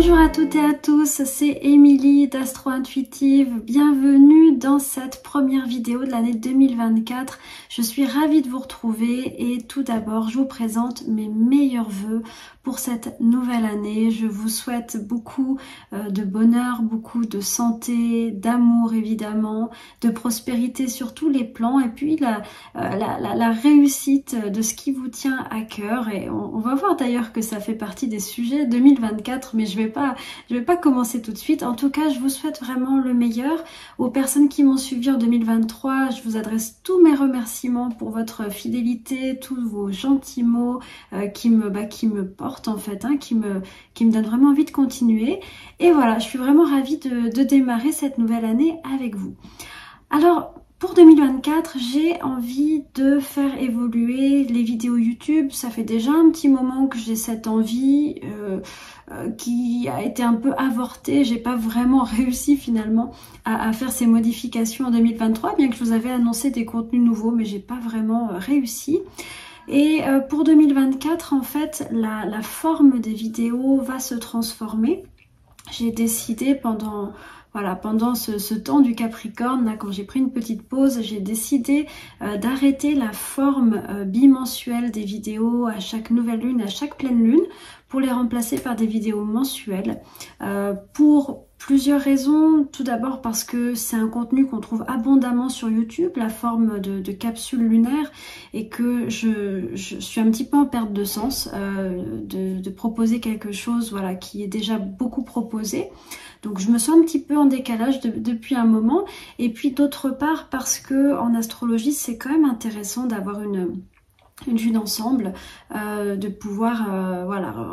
Bonjour à toutes et à tous, c'est Émilie d'Astro Intuitive. Bienvenue dans cette première vidéo de l'année 2024. Je suis ravie de vous retrouver et tout d'abord, je vous présente mes meilleurs vœux pour cette nouvelle année. Je vous souhaite beaucoup de bonheur, beaucoup de santé, d'amour évidemment, de prospérité sur tous les plans et puis la réussite de ce qui vous tient à cœur. Et on va voir d'ailleurs que ça fait partie des sujets 2024, mais je vais pas commencer tout de suite. En tout cas, je vous souhaite vraiment le meilleur. Aux personnes qui m'ont suivi en 2023, je vous adresse tous mes remerciements pour votre fidélité, tous vos gentils mots qui me portent en fait, qui me donnent vraiment envie de continuer. Et voilà, je suis vraiment ravie de démarrer cette nouvelle année avec vous. Alors, pour 2024, j'ai envie de faire évoluer les vidéos YouTube. Ça fait déjà un petit moment que j'ai cette envie qui a été un peu avortée. J'ai pas vraiment réussi finalement à faire ces modifications en 2023, bien que je vous avais annoncé des contenus nouveaux, mais j'ai pas vraiment réussi. Et pour 2024, en fait, la forme des vidéos va se transformer. J'ai décidé pendant ce temps du Capricorne, là, quand j'ai pris une petite pause, j'ai décidé d'arrêter la forme bimensuelle des vidéos à chaque nouvelle lune, à chaque pleine lune, pour les remplacer par des vidéos mensuelles. Pour plusieurs raisons. Tout d'abord parce que c'est un contenu qu'on trouve abondamment sur YouTube, la forme de capsule lunaire, et que je suis un petit peu en perte de sens de proposer quelque chose qui est déjà beaucoup proposé. Donc je me sens un petit peu en décalage depuis un moment. Et puis d'autre part parce que en astrologie, c'est quand même intéressant d'avoir une vue d'ensemble, de pouvoir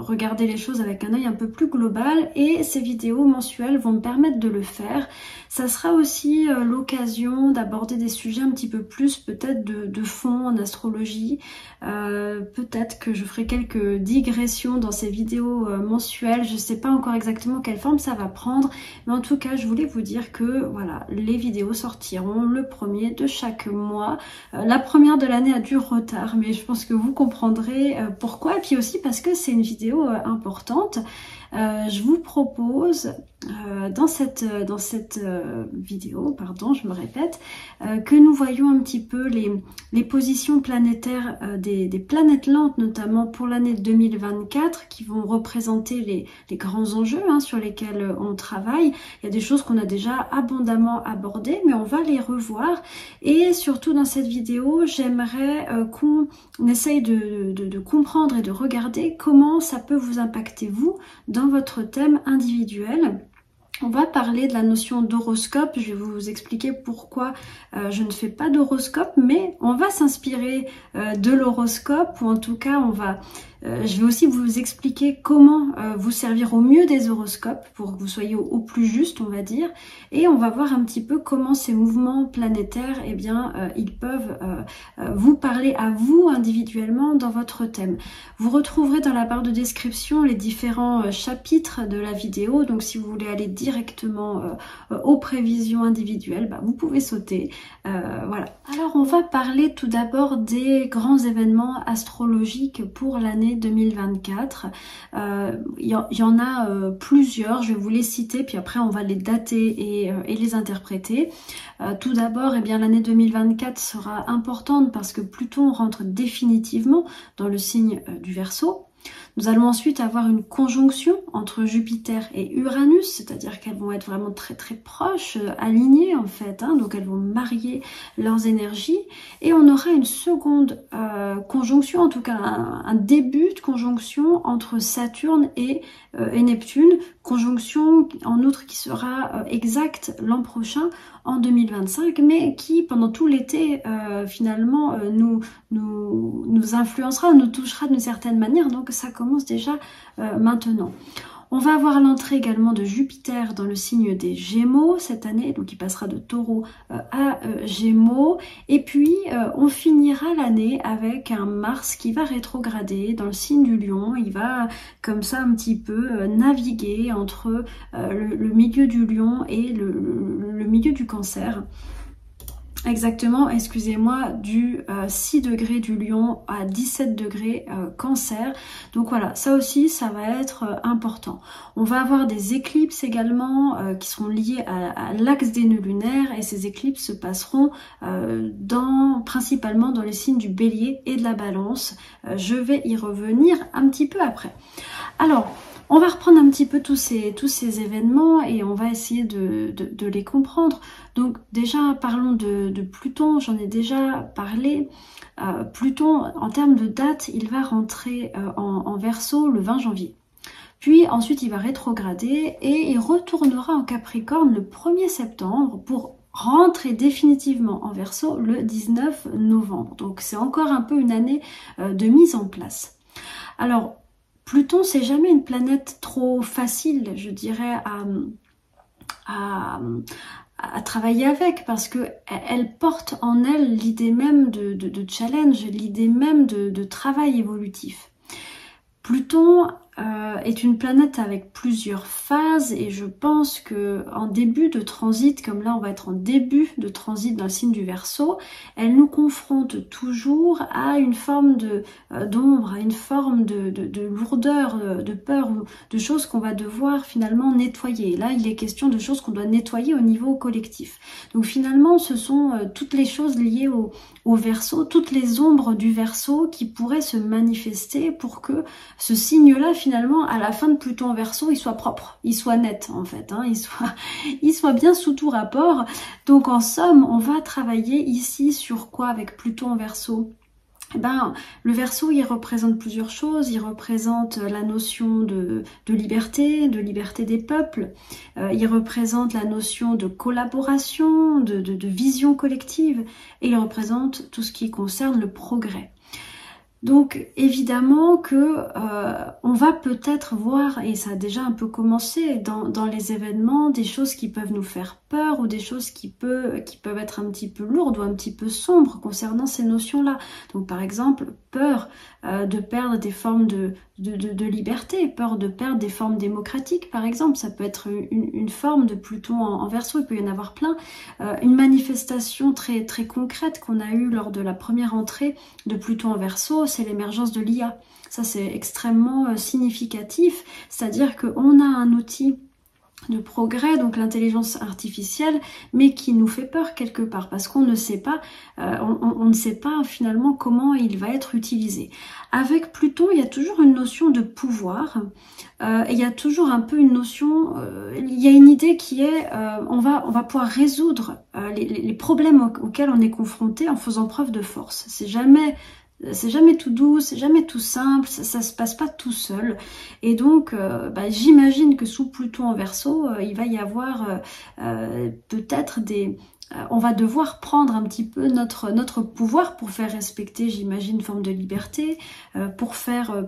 regarder les choses avec un œil un peu plus global, et ces vidéos mensuelles vont me permettre de le faire. Ça sera aussi l'occasion d'aborder des sujets un petit peu plus peut-être de fond en astrologie. Peut-être que je ferai quelques digressions dans ces vidéos mensuelles. Je ne sais pas encore exactement quelle forme ça va prendre, mais en tout cas je voulais vous dire que voilà, les vidéos sortiront le premier de chaque mois. La première de l'année a du retard, mais je pense que vous comprendrez pourquoi, et puis aussi parce que c'est une vidéo importante. Je vous propose dans cette vidéo, pardon, je me répète, que nous voyons un petit peu les positions planétaires des planètes lentes, notamment pour l'année 2024, qui vont représenter les grands enjeux sur lesquels on travaille. Il y a des choses qu'on a déjà abondamment abordées, mais on va les revoir. Et surtout dans cette vidéo, j'aimerais qu'on essaye de comprendre et de regarder comment ça peut vous impacter vous dans votre thème individuel. On va parler de la notion d'horoscope. Je vais vous expliquer pourquoi je ne fais pas d'horoscope, mais on va s'inspirer de l'horoscope, ou en tout cas je vais aussi vous expliquer comment vous servir au mieux des horoscopes pour que vous soyez au plus juste, on va dire. Et on va voir un petit peu comment ces mouvements planétaires, ils peuvent vous parler à vous individuellement dans votre thème. Vous retrouverez dans la barre de description les différents chapitres de la vidéo. Donc si vous voulez aller directement aux prévisions individuelles, vous pouvez sauter. Voilà. Alors on va parler tout d'abord des grands événements astrologiques pour l'année 2024. Il y en a plusieurs, je vais vous les citer, puis après on va les dater et les interpréter. Tout d'abord, l'année 2024 sera importante parce que Pluton rentre définitivement dans le signe du Verseau. Nous allons ensuite avoir une conjonction entre Jupiter et Uranus, c'est-à-dire qu'elles vont être vraiment très très proches, alignées en fait, donc elles vont marier leurs énergies. Et on aura une seconde conjonction, en tout cas un début de conjonction entre Saturne et Neptune, conjonction en outre qui sera exacte l'an prochain en 2025, mais qui pendant tout l'été finalement nous influencera, nous touchera d'une certaine manière, donc ça commence déjà maintenant. On va avoir l'entrée également de Jupiter dans le signe des Gémeaux cette année, donc il passera de Taureau à Gémeaux. Et puis on finira l'année avec un Mars qui va rétrograder dans le signe du Lion. Il va comme ça un petit peu naviguer entre le milieu du Lion et le milieu du Cancer. Exactement, excusez-moi, du 6 degrés du Lion à 17 degrés Cancer. Donc voilà, ça aussi, ça va être important. On va avoir des éclipses également qui seront liées à l'axe des nœuds lunaires, et ces éclipses se passeront principalement dans les signes du Bélier et de la Balance. Je vais y revenir un petit peu après. Alors, on va reprendre un petit peu tous ces événements et on va essayer de les comprendre. Donc déjà, parlons de Pluton, j'en ai déjà parlé. Pluton, en termes de date, il va rentrer en Verseau le 20 janvier. Puis ensuite, il va rétrograder et il retournera en Capricorne le 1er septembre pour rentrer définitivement en Verseau le 19 novembre. Donc c'est encore un peu une année de mise en place. Alors, Pluton, c'est jamais une planète trop facile, je dirais, à travailler avec, parce que elle porte en elle l'idée même de challenge, l'idée même de travail évolutif. Pluton est une planète avec plusieurs phases, et je pense que en début de transit, comme là on va être en début de transit dans le signe du Verseau, elle nous confronte toujours à une forme d'ombre, à une forme de lourdeur, de peur, ou de choses qu'on va devoir finalement nettoyer. Et là il est question de choses qu'on doit nettoyer au niveau collectif. Donc finalement ce sont toutes les choses liées au Verseau, toutes les ombres du Verseau qui pourraient se manifester pour que ce signe-là, finalement, à la fin de Pluton en Verseau, il soit propre, il soit net en fait, hein, il soit bien sous tout rapport. Donc en somme, on va travailler ici sur quoi avec Pluton en Verseau? Eh ben, le Verseau, il représente plusieurs choses. Il représente la notion de liberté des peuples. Il représente la notion de collaboration, de vision collective. Et il représente tout ce qui concerne le progrès. Donc évidemment que on va peut-être voir, et ça a déjà un peu commencé dans les événements, des choses qui peuvent nous faire peur, ou des choses qui peuvent être un petit peu lourdes ou un petit peu sombres concernant ces notions-là. Donc par exemple, peur de perdre des formes de liberté, peur de perdre des formes démocratiques par exemple. Ça peut être une forme de Pluton en Verseau, il peut y en avoir plein. Une manifestation très, très concrète qu'on a eue lors de la première entrée de Pluton en Verseau, c'est l'émergence de l'IA. Ça c'est extrêmement significatif, c'est-à-dire qu'on a un outil de progrès, donc l'intelligence artificielle, mais qui nous fait peur quelque part, parce qu'on ne sait pas, on ne sait pas finalement comment il va être utilisé. Avec Pluton, il y a toujours une notion de pouvoir, et il y a toujours un peu une notion, il y a une idée qui est, on va pouvoir résoudre les problèmes auxquels on est confronté en faisant preuve de force. C'est jamais tout doux, c'est jamais tout simple, ça se passe pas tout seul. Et donc, j'imagine que sous Pluton en Verseau, il va y avoir peut-être on va devoir prendre un petit peu notre pouvoir pour faire respecter, j'imagine, une forme de liberté, pour faire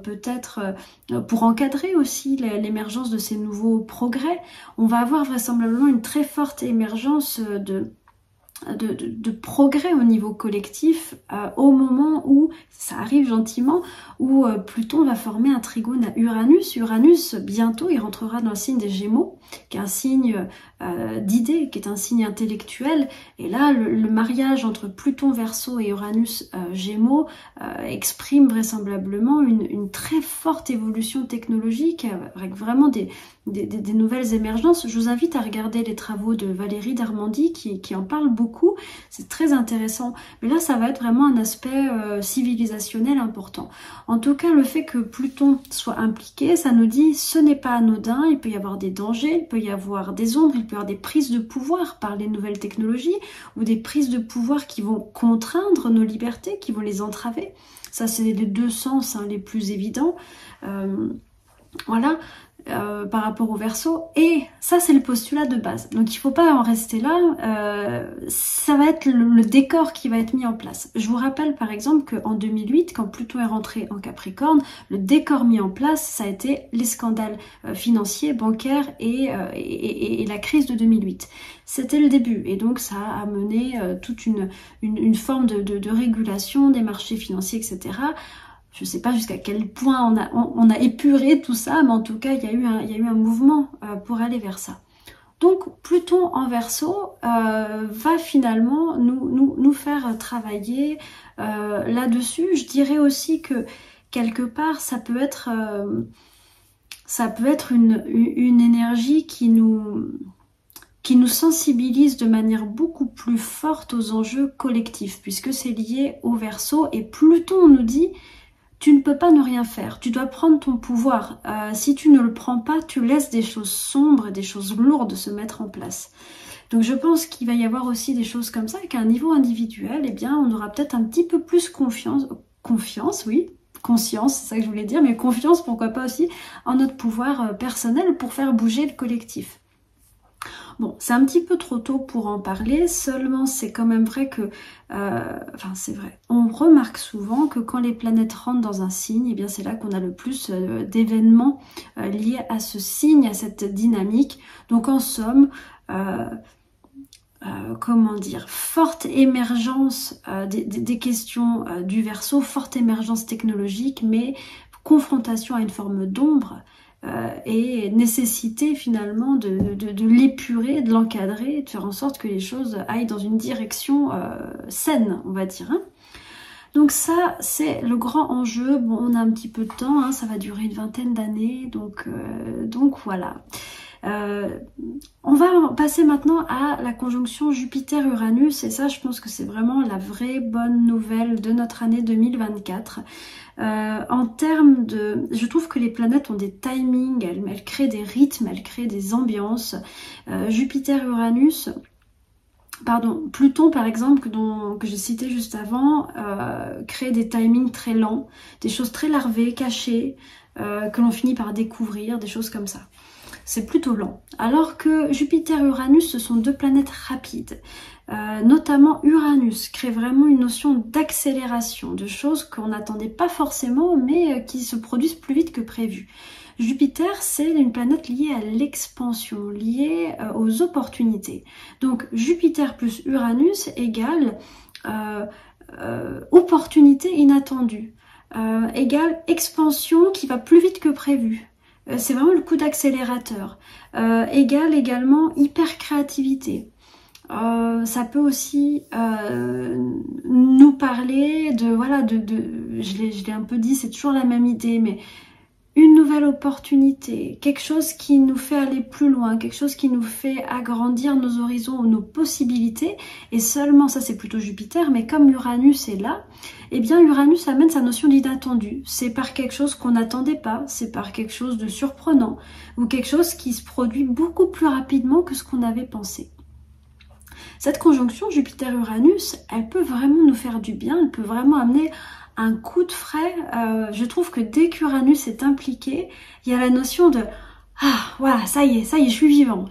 pour encadrer aussi l'émergence de ces nouveaux progrès. On va avoir vraisemblablement une très forte émergence de progrès au niveau collectif au moment où, ça arrive gentiment, où Pluton va former un trigone à Uranus. Uranus, bientôt, il rentrera dans le signe des Gémeaux, qui est un signe d'idées, qui est un signe intellectuel. Et là, le mariage entre Pluton Verseau et Uranus Gémeaux exprime vraisemblablement une très forte évolution technologique, avec vraiment des nouvelles émergences. Je vous invite à regarder les travaux de Valérie Darmandy qui en parle beaucoup. C'est très intéressant. Mais là, ça va être vraiment un aspect civilisationnel important. En tout cas, le fait que Pluton soit impliqué, ça nous dit ce n'est pas anodin. Il peut y avoir des dangers, il peut y avoir des ombres, il peut y avoir des prises de pouvoir par les nouvelles technologies, ou des prises de pouvoir qui vont contraindre nos libertés, qui vont les entraver. Ça, c'est les deux sens les plus évidents. Voilà. Par rapport au Verseau, et ça c'est le postulat de base, donc il ne faut pas en rester là. Ça va être le décor qui va être mis en place. Je vous rappelle par exemple qu'en 2008, quand Pluton est rentré en Capricorne, le décor mis en place, ça a été les scandales financiers, bancaires et la crise de 2008. C'était le début, et donc ça a amené toute une forme de régulation des marchés financiers, etc. Je ne sais pas jusqu'à quel point on a épuré tout ça, mais en tout cas, il y a eu un mouvement pour aller vers ça. Donc Pluton en Verseau va finalement nous faire travailler là-dessus. Je dirais aussi que quelque part ça peut être une énergie qui nous sensibilise de manière beaucoup plus forte aux enjeux collectifs, puisque c'est lié au Verseau. Et Pluton nous dit, tu ne peux pas ne rien faire, tu dois prendre ton pouvoir. Si tu ne le prends pas, tu laisses des choses sombres, des choses lourdes se mettre en place. Donc je pense qu'il va y avoir aussi des choses comme ça, qu'à un niveau individuel, eh bien, on aura peut-être un petit peu plus conscience, c'est ça que je voulais dire, mais confiance, pourquoi pas aussi, en notre pouvoir personnel pour faire bouger le collectif. Bon, c'est un petit peu trop tôt pour en parler, seulement c'est quand même vrai que, c'est vrai, on remarque souvent que quand les planètes rentrent dans un signe, eh bien c'est là qu'on a le plus d'événements liés à ce signe, à cette dynamique. Donc en somme, comment dire, forte émergence des questions du Verseau, forte émergence technologique, mais confrontation à une forme d'ombre, et nécessité finalement de l'épurer, de l'encadrer, de faire en sorte que les choses aillent dans une direction saine, on va dire. Hein. Donc ça, c'est le grand enjeu. Bon, on a un petit peu de temps, hein, ça va durer une vingtaine d'années, donc voilà. On va passer maintenant à la conjonction Jupiter-Uranus, et ça je pense que c'est vraiment la vraie bonne nouvelle de notre année 2024. En termes de... Je trouve que les planètes ont des timings, elles créent des rythmes, elles créent des ambiances. Jupiter-Uranus... Pardon, Pluton par exemple, que j'ai cité juste avant, crée des timings très lents, des choses très larvées, cachées, que l'on finit par découvrir, des choses comme ça. C'est plutôt lent. Alors que Jupiter et Uranus, ce sont deux planètes rapides. Notamment Uranus crée vraiment une notion d'accélération, de choses qu'on n'attendait pas forcément, mais qui se produisent plus vite que prévu. Jupiter, c'est une planète liée à l'expansion, liée aux opportunités. Donc Jupiter plus Uranus égale opportunité inattendue, égale expansion qui va plus vite que prévu. C'est vraiment le coup d'accélérateur. Égale également hyper créativité. Ça peut aussi nous parler de, voilà, je l'ai un peu dit, c'est toujours la même idée, mais une nouvelle opportunité, quelque chose qui nous fait aller plus loin, quelque chose qui nous fait agrandir nos horizons ou nos possibilités, et seulement, ça c'est plutôt Jupiter, mais comme Uranus est là, eh bien Uranus amène sa notion d'inattendu. C'est par quelque chose qu'on n'attendait pas, c'est par quelque chose de surprenant, ou quelque chose qui se produit beaucoup plus rapidement que ce qu'on avait pensé. Cette conjonction Jupiter-Uranus, elle peut vraiment nous faire du bien, elle peut vraiment amener un coup de frais. Je trouve que dès qu'Uranus est impliqué, il y a la notion de « Ah, voilà, ça y est, je suis vivant,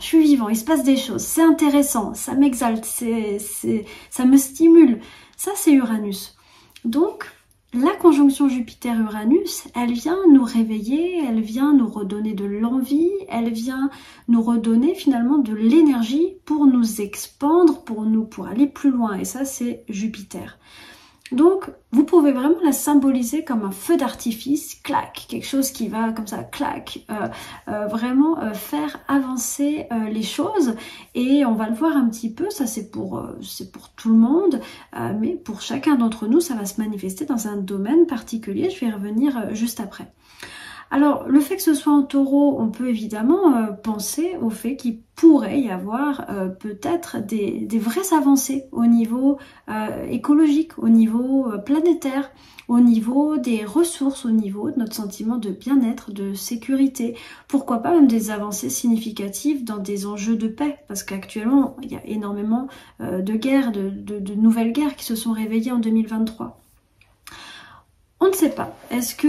il se passe des choses, c'est intéressant, ça m'exalte, ça me stimule. » Ça, c'est Uranus. Donc, la conjonction Jupiter-Uranus, elle vient nous réveiller, elle vient nous redonner de l'envie, elle vient nous redonner finalement de l'énergie pour nous expandre, pour aller plus loin. Et ça, c'est Jupiter. Donc, vous pouvez vraiment la symboliser comme un feu d'artifice, clac, quelque chose qui va comme ça, clac, vraiment faire avancer les choses. Et on va le voir un petit peu, ça c'est pour tout le monde, mais pour chacun d'entre nous, ça va se manifester dans un domaine particulier. Je vais y revenir juste après. Alors, le fait que ce soit en taureau, on peut évidemment penser au fait qu'il pourrait y avoir peut-être des vraies avancées au niveau écologique, au niveau planétaire, au niveau des ressources, au niveau de notre sentiment de bien-être, de sécurité. Pourquoi pas même des avancées significatives dans des enjeux de paix, parce qu'actuellement, il y a énormément de guerres, de nouvelles guerres qui se sont réveillées en 2023. On ne sait pas. Est-ce que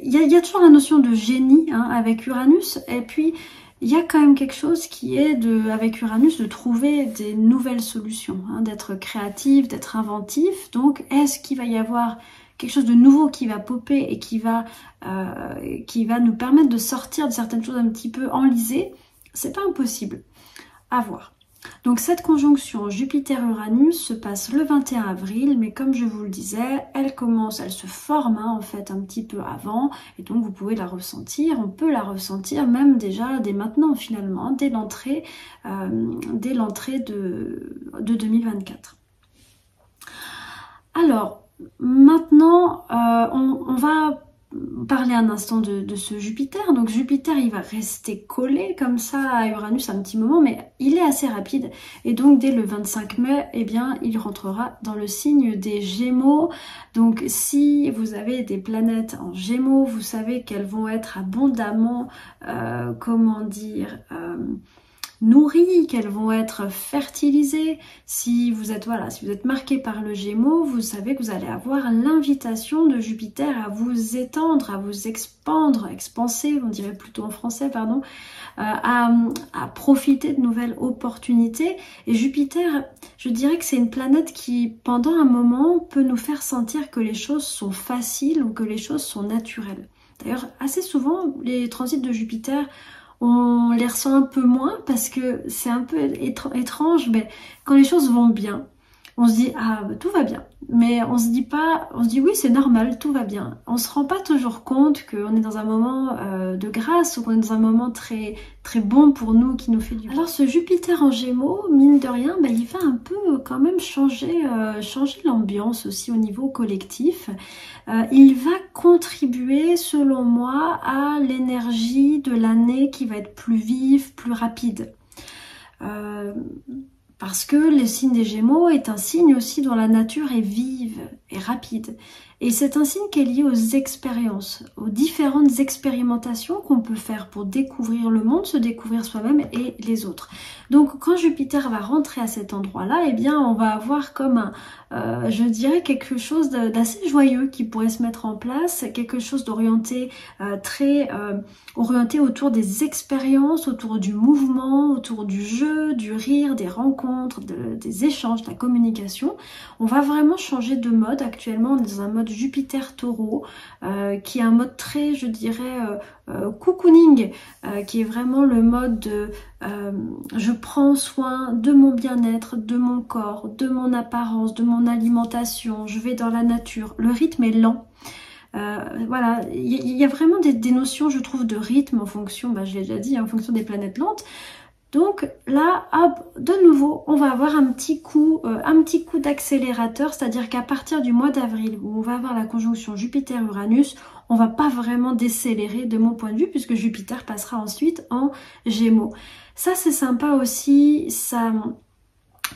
y a toujours la notion de génie hein, avec Uranus, et puis il y a quand même quelque chose qui est avec Uranus de trouver des nouvelles solutions, hein, d'être créatif, d'être inventif. Donc est-ce qu'il va y avoir quelque chose de nouveau qui va popper et qui va nous permettre de sortir de certaines choses un petit peu enlisées? C'est pas impossible. À voir. Donc cette conjonction Jupiter-Uranus se passe le 21 avril, mais comme je vous le disais, elle se forme hein, en fait un petit peu avant, et donc vous pouvez la ressentir, on peut la ressentir même déjà dès maintenant finalement, dès l'entrée de 2024. Alors, maintenant, on va parler un instant de ce Jupiter. Donc Jupiter, il va rester collé comme ça à Uranus un petit moment, mais il est assez rapide. Et donc dès le 25 mai, eh bien, il rentrera dans le signe des Gémeaux. Donc si vous avez des planètes en Gémeaux, vous savez qu'elles vont être abondamment, nourries, qu'elles vont être fertilisées. Si vous êtes marqué par le Gémeaux, vous savez que vous allez avoir l'invitation de Jupiter à vous étendre, à vous expanser, on dirait plutôt en français, pardon, à profiter de nouvelles opportunités. Et Jupiter, je dirais que c'est une planète qui, pendant un moment, peut nous faire sentir que les choses sont faciles ou que les choses sont naturelles. D'ailleurs, assez souvent, les transits de Jupiter, on les ressent un peu moins parce que c'est un peu étrange, mais quand les choses vont bien, on se dit ah bah, tout va bien, mais on se dit oui c'est normal, tout va bien. On se rend pas toujours compte qu'on est dans un moment de grâce ou qu'on est dans un moment très très bon pour nous, qui nous fait du bien. Alors ce Jupiter en Gémeaux, mine de rien, bah, il va un peu quand même changer l'ambiance aussi au niveau collectif. Il va contribuer selon moi à l'énergie de l'année qui va être plus vive, plus rapide. Parce que le signe des Gémeaux est un signe aussi dont la nature est vive et rapide. Et c'est un signe qui est lié aux expériences, aux différentes expérimentations qu'on peut faire pour découvrir le monde, se découvrir soi-même et les autres. Donc quand Jupiter va rentrer à cet endroit-là, eh bien on va avoir comme je dirais quelque chose d'assez joyeux qui pourrait se mettre en place, quelque chose d'orienté orienté autour des expériences, autour du mouvement, autour du jeu, du rire, des rencontres, des échanges, de la communication. On va vraiment changer de mode. Actuellement, on est dans un mode Jupiter-Taureau, qui est un mode très, je dirais, cocooning, qui est vraiment le mode de je prends soin de mon bien-être, de mon corps, de mon apparence, de mon alimentation, je vais dans la nature. Le rythme est lent. Voilà, il y a vraiment des notions, je trouve, de rythme en fonction, bah, je l'ai déjà dit, en fonction des planètes lentes. Donc là, hop, de nouveau, on va avoir un petit coup d'accélérateur, c'est-à-dire qu'à partir du mois d'avril, où on va avoir la conjonction Jupiter-Uranus, on va pas vraiment décélérer de mon point de vue, puisque Jupiter passera ensuite en Gémeaux. Ça, c'est sympa aussi, ça...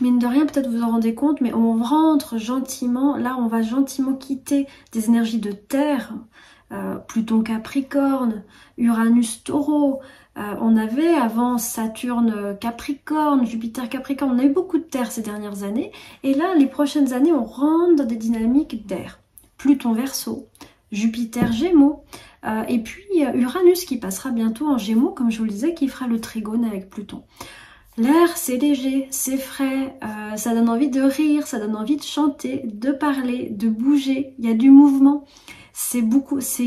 Mine de rien, peut-être vous en rendez compte, mais on rentre gentiment, là on va gentiment quitter des énergies de terre, Pluton Capricorne, Uranus Taureau, on avait avant Saturne Capricorne, Jupiter Capricorne, on a eu beaucoup de terre ces dernières années, et là les prochaines années on rentre dans des dynamiques d'air. Pluton Verseau, Jupiter Gémeaux, et puis Uranus qui passera bientôt en Gémeaux, comme je vous le disais, qui fera le trigone avec Pluton. L'air, c'est léger, c'est frais, ça donne envie de rire, ça donne envie de chanter, de parler, de bouger, il y a du mouvement. C'est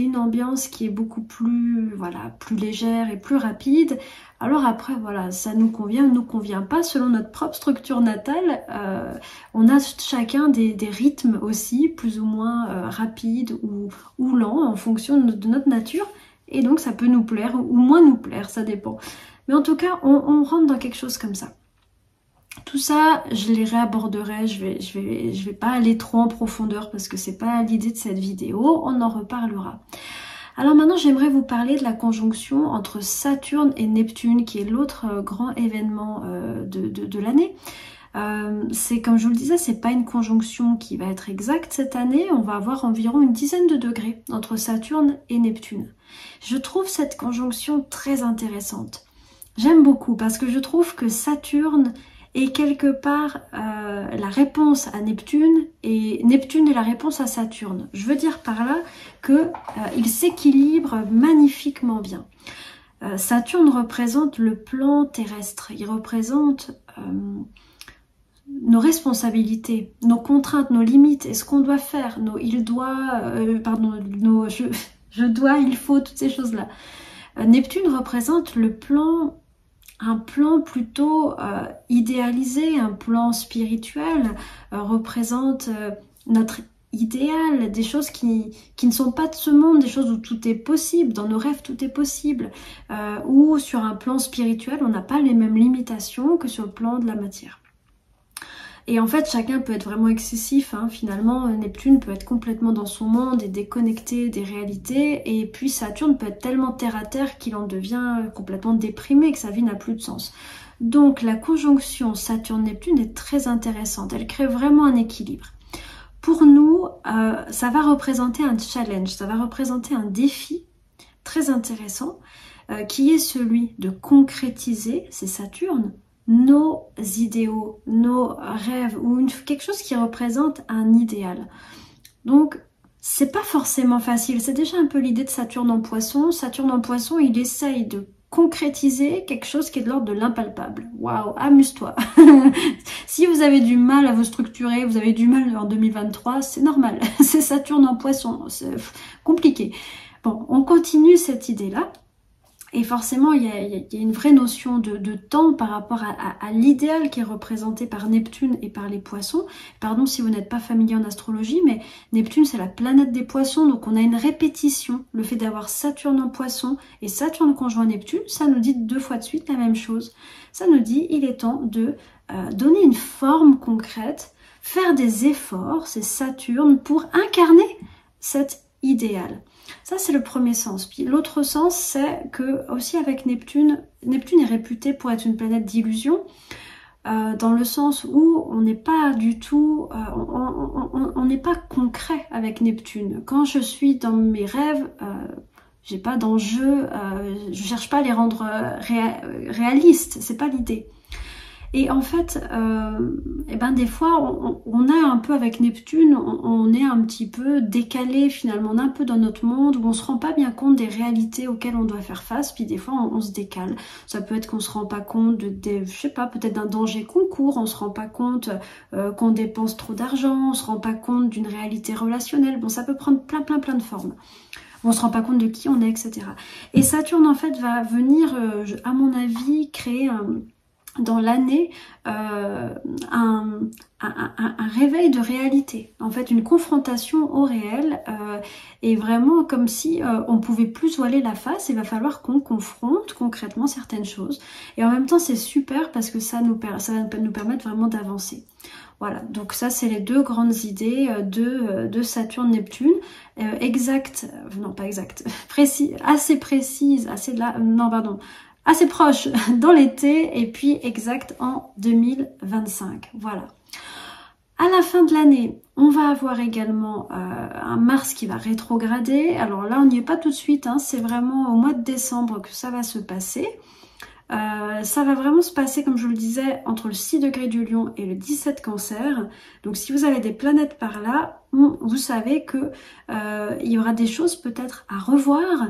une ambiance qui est beaucoup plus, voilà, plus légère et plus rapide. Alors après, voilà, ça nous convient pas selon notre propre structure natale. On a chacun des rythmes aussi, plus ou moins rapides ou lents en fonction de notre nature. Et donc ça peut nous plaire ou moins nous plaire, ça dépend. Mais en tout cas, on rentre dans quelque chose comme ça. Tout ça, je les réaborderai, je vais pas aller trop en profondeur parce que c'est pas l'idée de cette vidéo, on en reparlera. Alors maintenant, j'aimerais vous parler de la conjonction entre Saturne et Neptune, qui est l'autre grand événement de l'année. C'est comme je vous le disais, c'est pas une conjonction qui va être exacte cette année, on va avoir environ une dizaine de degrés entre Saturne et Neptune. Je trouve cette conjonction très intéressante. J'aime beaucoup parce que je trouve que Saturne est quelque part la réponse à Neptune et Neptune est la réponse à Saturne. Je veux dire par là qu'ils s'équilibrent magnifiquement bien. Saturne représente le plan terrestre, il représente nos responsabilités, nos contraintes, nos limites et ce qu'on doit faire, je dois, il faut, toutes ces choses-là. Neptune représente le plan un plan plutôt idéalisé, un plan spirituel, représente notre idéal, des choses qui ne sont pas de ce monde, des choses où tout est possible, dans nos rêves tout est possible, ou sur un plan spirituel on n'a pas les mêmes limitations que sur le plan de la matière. Et en fait, chacun peut être vraiment excessif, hein. Finalement, Neptune peut être complètement dans son monde et déconnecté des réalités. Et puis Saturne peut être tellement terre à terre qu'il en devient complètement déprimé, que sa vie n'a plus de sens. Donc la conjonction Saturne-Neptune est très intéressante. Elle crée vraiment un équilibre. Pour nous, ça va représenter un challenge, ça va représenter un défi très intéressant, qui est celui de concrétiser, c'est Saturne, nos idéaux, nos rêves, ou quelque chose qui représente un idéal. Donc, c'est pas forcément facile. C'est déjà un peu l'idée de Saturne en Poisson. Saturne en Poisson, il essaye de concrétiser quelque chose qui est de l'ordre de l'impalpable. Waouh, amuse-toi. Si vous avez du mal à vous structurer, vous avez du mal en 2023, c'est normal. C'est Saturne en Poisson, c'est compliqué. Bon, on continue cette idée-là. Et forcément, il y a une vraie notion de temps par rapport à l'idéal qui est représenté par Neptune et par les poissons. Pardon si vous n'êtes pas familier en astrologie, mais Neptune, c'est la planète des poissons, donc on a une répétition. Le fait d'avoir Saturne en poisson et Saturne conjoint Neptune, ça nous dit 2 fois de suite la même chose. Ça nous dit il est temps de donner une forme concrète, faire des efforts, c'est Saturne, pour incarner cet idéal. Ça, c'est le premier sens. Puis l'autre sens, c'est que aussi avec Neptune, Neptune est réputé pour être une planète d'illusion, dans le sens où on n'est pas du tout, on n'est pas concret avec Neptune. Quand je suis dans mes rêves, j'ai pas d'enjeu, je cherche pas à les rendre réalistes, c'est pas l'idée. Et en fait, des fois, on a un peu avec Neptune, on est un petit peu décalé finalement, on est un peu dans notre monde où on se rend pas bien compte des réalités auxquelles on doit faire face, puis des fois on se décale. Ça peut être qu'on se rend pas compte je sais pas, peut-être d'un danger qu'on court, on se rend pas compte qu'on dépense trop d'argent, on se rend pas compte d'une réalité relationnelle. Bon, ça peut prendre plein de formes. On se rend pas compte de qui on est, etc. Et Saturne en fait va venir, à mon avis, créer dans l'année un réveil de réalité, en fait une confrontation au réel, et vraiment comme si on pouvait plus voiler la face. Il va falloir qu'on confronte concrètement certaines choses, et en même temps c'est super parce que ça va nous permettre vraiment d'avancer. Voilà, donc ça c'est les 2 grandes idées de Saturne-Neptune, assez précises, assez proche dans l'été, et puis exact en 2025. Voilà. À la fin de l'année, on va avoir également un Mars qui va rétrograder. Alors là, on n'y est pas tout de suite, hein, c'est vraiment au mois de décembre que ça va se passer. Ça va vraiment se passer, comme je vous le disais, entre le 6 degrés du Lion et le 17 Cancer. Donc si vous avez des planètes par là, vous savez que il y aura des choses peut-être à revoir.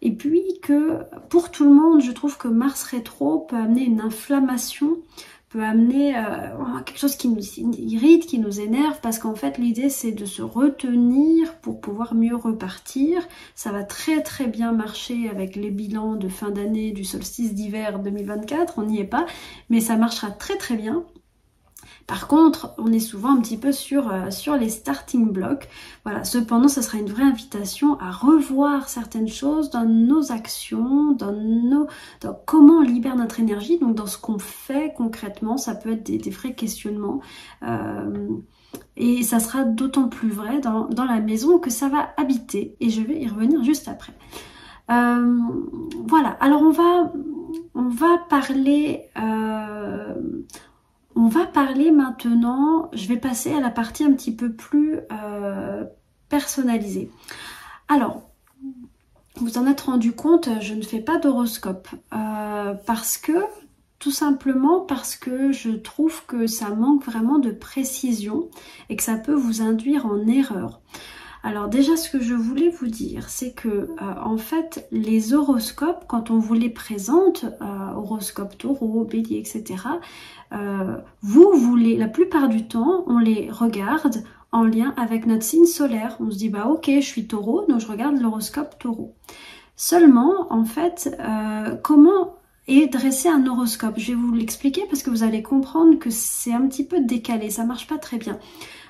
Et puis que pour tout le monde, je trouve que Mars rétro peut amener une inflammation, peut amener quelque chose qui nous irrite, qui nous énerve, parce qu'en fait l'idée c'est de se retenir pour pouvoir mieux repartir. Ça va très bien marcher avec les bilans de fin d'année du solstice d'hiver 2024, on n'y est pas, mais ça marchera très bien. Par contre, on est souvent un petit peu sur les starting blocks. Voilà. Cependant, ce sera une vraie invitation à revoir certaines choses dans nos actions, dans comment on libère notre énergie, donc dans ce qu'on fait concrètement. Ça peut être des vrais questionnements. Et ça sera d'autant plus vrai dans la maison que ça va habiter. Et je vais y revenir juste après. Voilà. Alors on va parler... On va parler maintenant, je vais passer à la partie un petit peu plus personnalisée. Alors, vous en êtes rendu compte, je ne fais pas d'horoscope tout simplement parce que je trouve que ça manque vraiment de précision et que ça peut vous induire en erreur. Alors déjà, ce que je voulais vous dire, c'est que en fait, les horoscopes, quand on vous les présente, horoscope taureau, bélier, etc., la plupart du temps, on les regarde en lien avec notre signe solaire. On se dit, bah ok, je suis taureau, donc je regarde l'horoscope taureau. Seulement, en fait, comment et dresser un horoscope. Je vais vous l'expliquer parce que vous allez comprendre que c'est un petit peu décalé, ça marche pas très bien.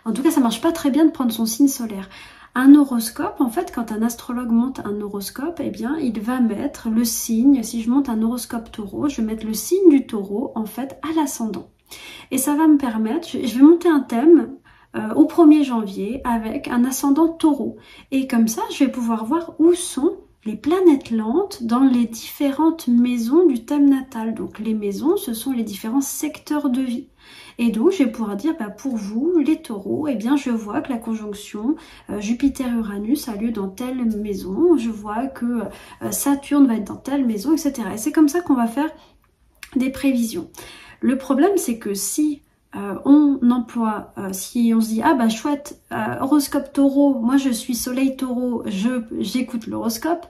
En tout cas, ça marche pas très bien de prendre son signe solaire. Un horoscope, en fait, quand un astrologue monte un horoscope, eh bien, il va mettre le signe, si je monte un horoscope taureau, je vais mettre le signe du taureau, en fait, à l'ascendant. Et ça va me permettre, je vais monter un thème au 1er janvier avec un ascendant taureau. Et comme ça, je vais pouvoir voir où sont les planètes lentes dans les différentes maisons du thème natal. Donc les maisons, ce sont les différents secteurs de vie. Et donc je vais pouvoir dire, pour vous, les taureaux, eh bien je vois que la conjonction Jupiter-Uranus a lieu dans telle maison, je vois que Saturne va être dans telle maison, etc. Et c'est comme ça qu'on va faire des prévisions. Le problème, c'est que si on emploie, si on se dit, chouette, horoscope taureau, moi je suis soleil taureau, j'écoute l'horoscope,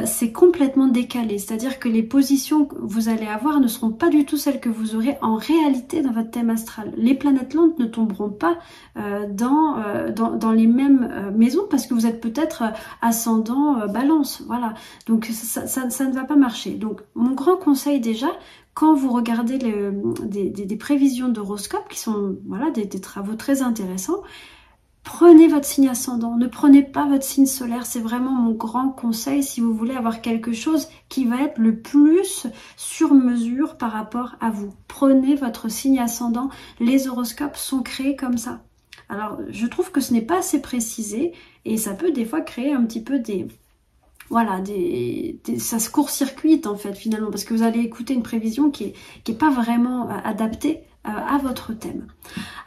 c'est complètement décalé, c'est-à-dire que les positions que vous allez avoir ne seront pas du tout celles que vous aurez en réalité dans votre thème astral. Les planètes lentes ne tomberont pas dans les mêmes maisons parce que vous êtes peut-être ascendant balance, voilà. Donc ça ne va pas marcher. Donc mon grand conseil déjà, quand vous regardez des prévisions d'horoscope qui sont voilà, des travaux très intéressants, prenez votre signe ascendant, ne prenez pas votre signe solaire, c'est vraiment mon grand conseil si vous voulez avoir quelque chose qui va être le plus sur mesure par rapport à vous. Prenez votre signe ascendant, les horoscopes sont créés comme ça. Alors je trouve que ce n'est pas assez précisé et ça peut des fois créer un petit peu ça se court-circuite en fait finalement parce que vous allez écouter une prévision qui est pas vraiment adaptée à votre thème.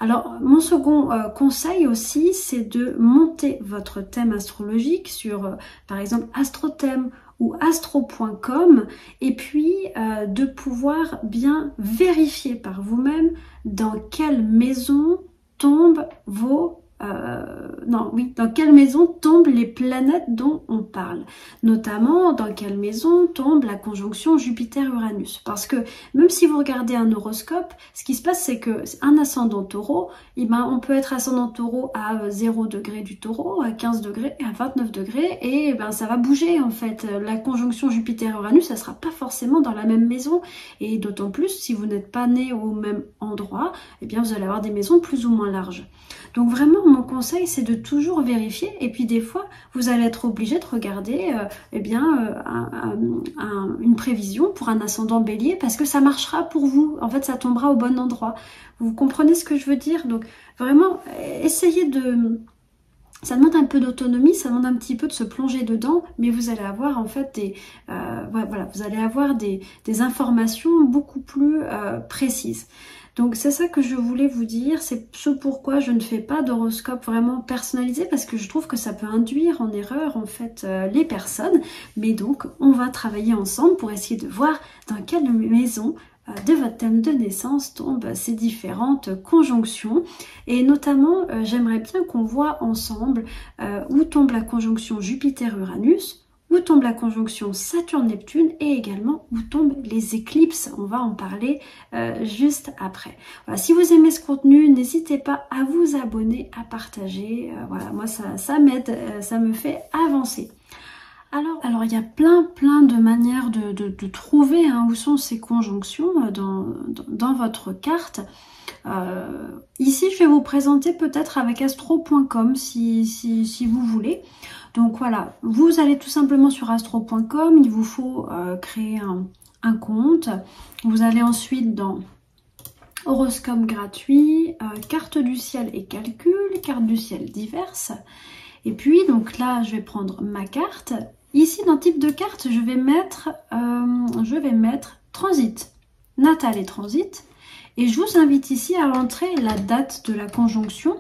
Alors mon second conseil aussi, c'est de monter votre thème astrologique sur par exemple Astrothème ou astro.com et puis de pouvoir bien vérifier par vous-même dans quelle maison tombent dans quelle maison tombent les planètes dont on parle, notamment dans quelle maison tombe la conjonction Jupiter-Uranus. Parce que même si vous regardez un horoscope, ce qui se passe c'est que un ascendant taureau, on peut être ascendant taureau à 0 degré du taureau, à 15 degrés, à 29 degrés, et ça va bouger en fait. La conjonction Jupiter-Uranus, ça sera pas forcément dans la même maison, et d'autant plus si vous n'êtes pas né au même endroit, eh bien vous allez avoir des maisons plus ou moins larges. Donc vraiment, mon conseil, c'est de toujours vérifier. Et puis des fois, vous allez être obligé de regarder une prévision pour un ascendant bélier parce que ça marchera pour vous. En fait, ça tombera au bon endroit. Vous comprenez ce que je veux dire? Donc vraiment, essayez de... Ça demande un peu d'autonomie, ça demande un petit peu de se plonger dedans, mais vous allez avoir en fait vous allez avoir des informations beaucoup plus précises. Donc c'est ça que je voulais vous dire, c'est ce pourquoi je ne fais pas d'horoscope vraiment personnalisé parce que je trouve que ça peut induire en erreur en fait les personnes. Mais donc on va travailler ensemble pour essayer de voir dans quelle maison de votre thème de naissance tombent ces différentes conjonctions. Et notamment j'aimerais bien qu'on voit ensemble où tombe la conjonction Jupiter-Uranus, où tombe la conjonction Saturne-Neptune et également où tombent les éclipses. On va en parler juste après. Voilà, si vous aimez ce contenu, n'hésitez pas à vous abonner, à partager. Voilà, moi ça m'aide, ça me fait avancer. Alors il y a plein de manières de trouver où sont ces conjonctions dans votre carte. Ici je vais vous présenter peut-être avec astro.com si vous voulez. Donc voilà, vous allez tout simplement sur astro.com, il vous faut créer un compte. Vous allez ensuite dans horoscope gratuit, carte du ciel et calcul, carte du ciel diverses. Et puis donc là je vais prendre ma carte. Ici dans type de carte je vais mettre transit, natal et transit. Et je vous invite ici à rentrer la date de la conjonction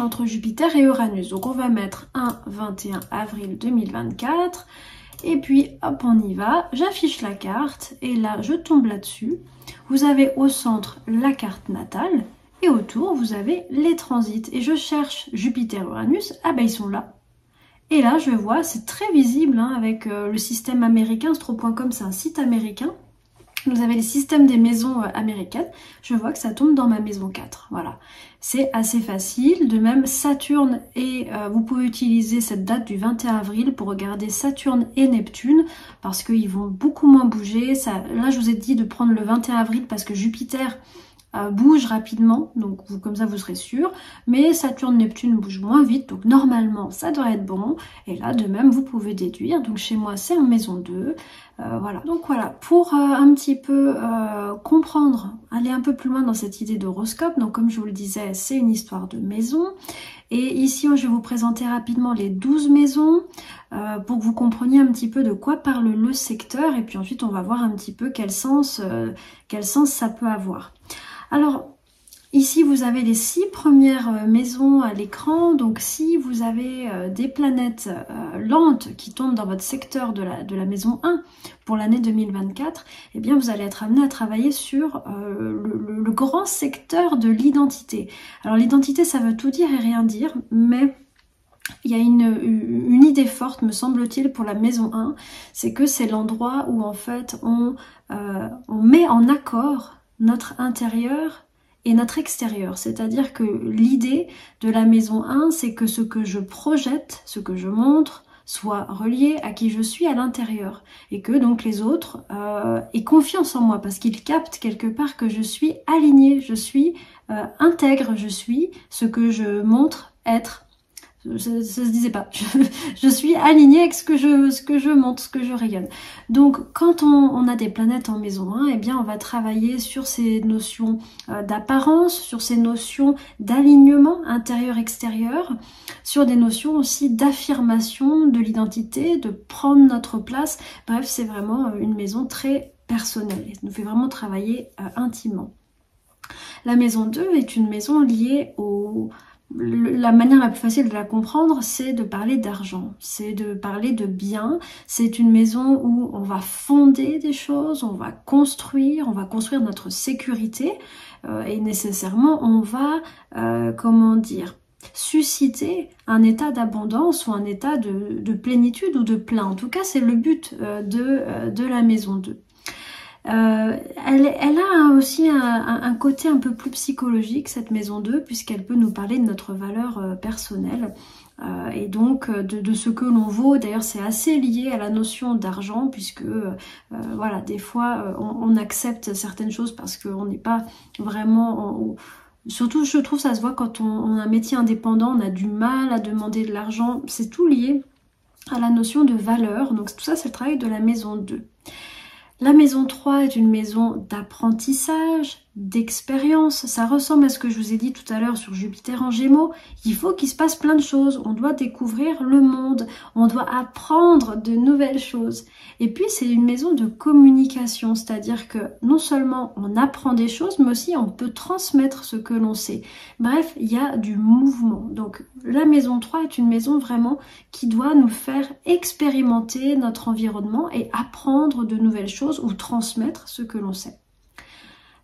entre Jupiter et Uranus. Donc on va mettre 21 avril 2024 et puis hop on y va, j'affiche la carte et là je tombe là-dessus. Vous avez au centre la carte natale et autour vous avez les transits et je cherche Jupiter-Uranus, ils sont là. Et là je vois, c'est très visible avec le système américain, astro.com c'est un site américain. vous avez les systèmes des maisons américaines, je vois que ça tombe dans ma maison 4, voilà. C'est assez facile, de même Saturne et vous pouvez utiliser cette date du 21 avril pour regarder Saturne et Neptune, parce qu'ils vont beaucoup moins bouger. Là je vous ai dit de prendre le 21 avril parce que Jupiter bouge rapidement, donc comme ça vous serez sûr, mais Saturne, Neptune bouge moins vite, donc normalement ça doit être bon, et là de même vous pouvez déduire, donc chez moi c'est en maison 2, voilà. Donc voilà, pour un petit peu comprendre, aller un peu plus loin dans cette idée d'horoscope, donc comme je vous le disais, c'est une histoire de maison, et ici je vais vous présenter rapidement les 12 maisons, pour que vous compreniez un petit peu de quoi parle le secteur, et puis ensuite on va voir un petit peu quel sens ça peut avoir. Alors, ici, vous avez les 6 premières maisons à l'écran. Donc, si vous avez des planètes lentes qui tombent dans votre secteur de la maison 1 pour l'année 2024, eh bien, vous allez être amené à travailler sur le grand secteur de l'identité. Alors, l'identité, ça veut tout dire et rien dire, mais il y a une idée forte, me semble-t-il, pour la maison 1, c'est que c'est l'endroit où, en fait, on met en accord notre intérieur et notre extérieur. C'est-à-dire que l'idée de la maison 1, c'est que ce que je projette, ce que je montre, soit relié à qui je suis à l'intérieur. Et que donc les autres aient confiance en moi, parce qu'ils captent quelque part que je suis alignée, je suis intègre, je suis ce que je montre être. Ça se disait pas. Je suis alignée avec ce que je montre, ce que je rayonne. Donc, quand on a des planètes en maison 1, eh bien, on va travailler sur ces notions d'apparence, sur ces notions d'alignement intérieur-extérieur, sur des notions aussi d'affirmation de l'identité, de prendre notre place. Bref, c'est vraiment une maison très personnelle. Elle nous fait vraiment travailler intimement. La maison 2 est une maison liée la manière la plus facile de la comprendre, c'est de parler d'argent, c'est de parler de biens. C'est une maison où on va fonder des choses, on va construire notre sécurité et nécessairement on va, comment dire, susciter un état d'abondance ou un état de plénitude ou de plein. En tout cas, c'est le but de la maison 2. Elle a aussi un côté un peu plus psychologique, cette maison 2, puisqu'elle peut nous parler de notre valeur personnelle et donc de ce que l'on vaut. D'ailleurs, c'est assez lié à la notion d'argent, puisque voilà, des fois on accepte certaines choses parce qu'on n'est pas vraiment... Surtout, je trouve, ça se voit quand on a un métier indépendant, on a du mal à demander de l'argent. C'est tout lié à la notion de valeur. Donc tout ça, c'est le travail de la maison 2. La maison 3 est une maison d'apprentissage, d'expérience. Ça ressemble à ce que je vous ai dit tout à l'heure sur Jupiter en Gémeaux. Il faut qu'il se passe plein de choses. On doit découvrir le monde. On doit apprendre de nouvelles choses. Et puis, c'est une maison de communication. C'est-à-dire que non seulement on apprend des choses, mais aussi on peut transmettre ce que l'on sait. Bref, il y a du mouvement. Donc, la maison 3 est une maison vraiment qui doit nous faire expérimenter notre environnement et apprendre de nouvelles choses ou transmettre ce que l'on sait.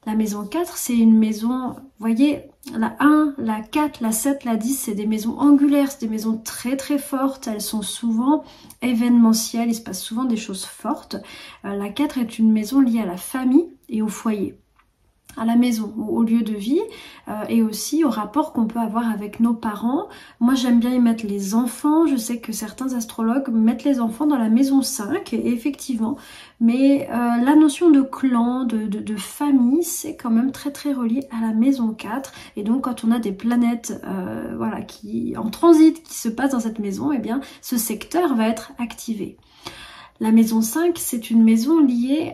La maison 4, c'est une maison, vous voyez, la 1, la 4, la 7, la 10, c'est des maisons angulaires, c'est des maisons très très fortes, elles sont souvent événementielles, il se passe souvent des choses fortes. La 4 est une maison liée à la famille et au foyer, à la maison, au lieu de vie et aussi au rapport qu'on peut avoir avec nos parents. Moi j'aime bien y mettre les enfants, je sais que certains astrologues mettent les enfants dans la maison 5 et effectivement, mais la notion de clan, de famille, c'est quand même très très relié à la maison 4 et donc quand on a des planètes voilà, qui en transit, qui se passent dans cette maison, eh bien ce secteur va être activé. La maison 5, c'est une maison liée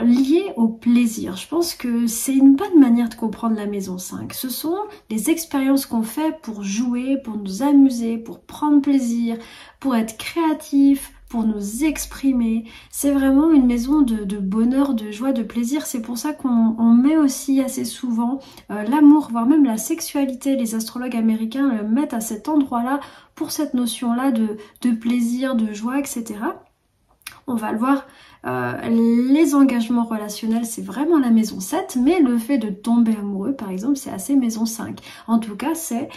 lié au plaisir. Je pense que c'est une bonne manière de comprendre la maison 5. Ce sont les expériences qu'on fait pour jouer, pour nous amuser, pour prendre plaisir, pour être créatif, pour nous exprimer. C'est vraiment une maison de bonheur, de joie, de plaisir. C'est pour ça qu'on met aussi assez souvent l'amour, voire même la sexualité. Les astrologues américains le mettent à cet endroit-là pour cette notion-là de plaisir, de joie, etc. On va le voir, les engagements relationnels, c'est vraiment la maison 7, mais le fait de tomber amoureux, par exemple, c'est assez maison 5. En tout cas, c'est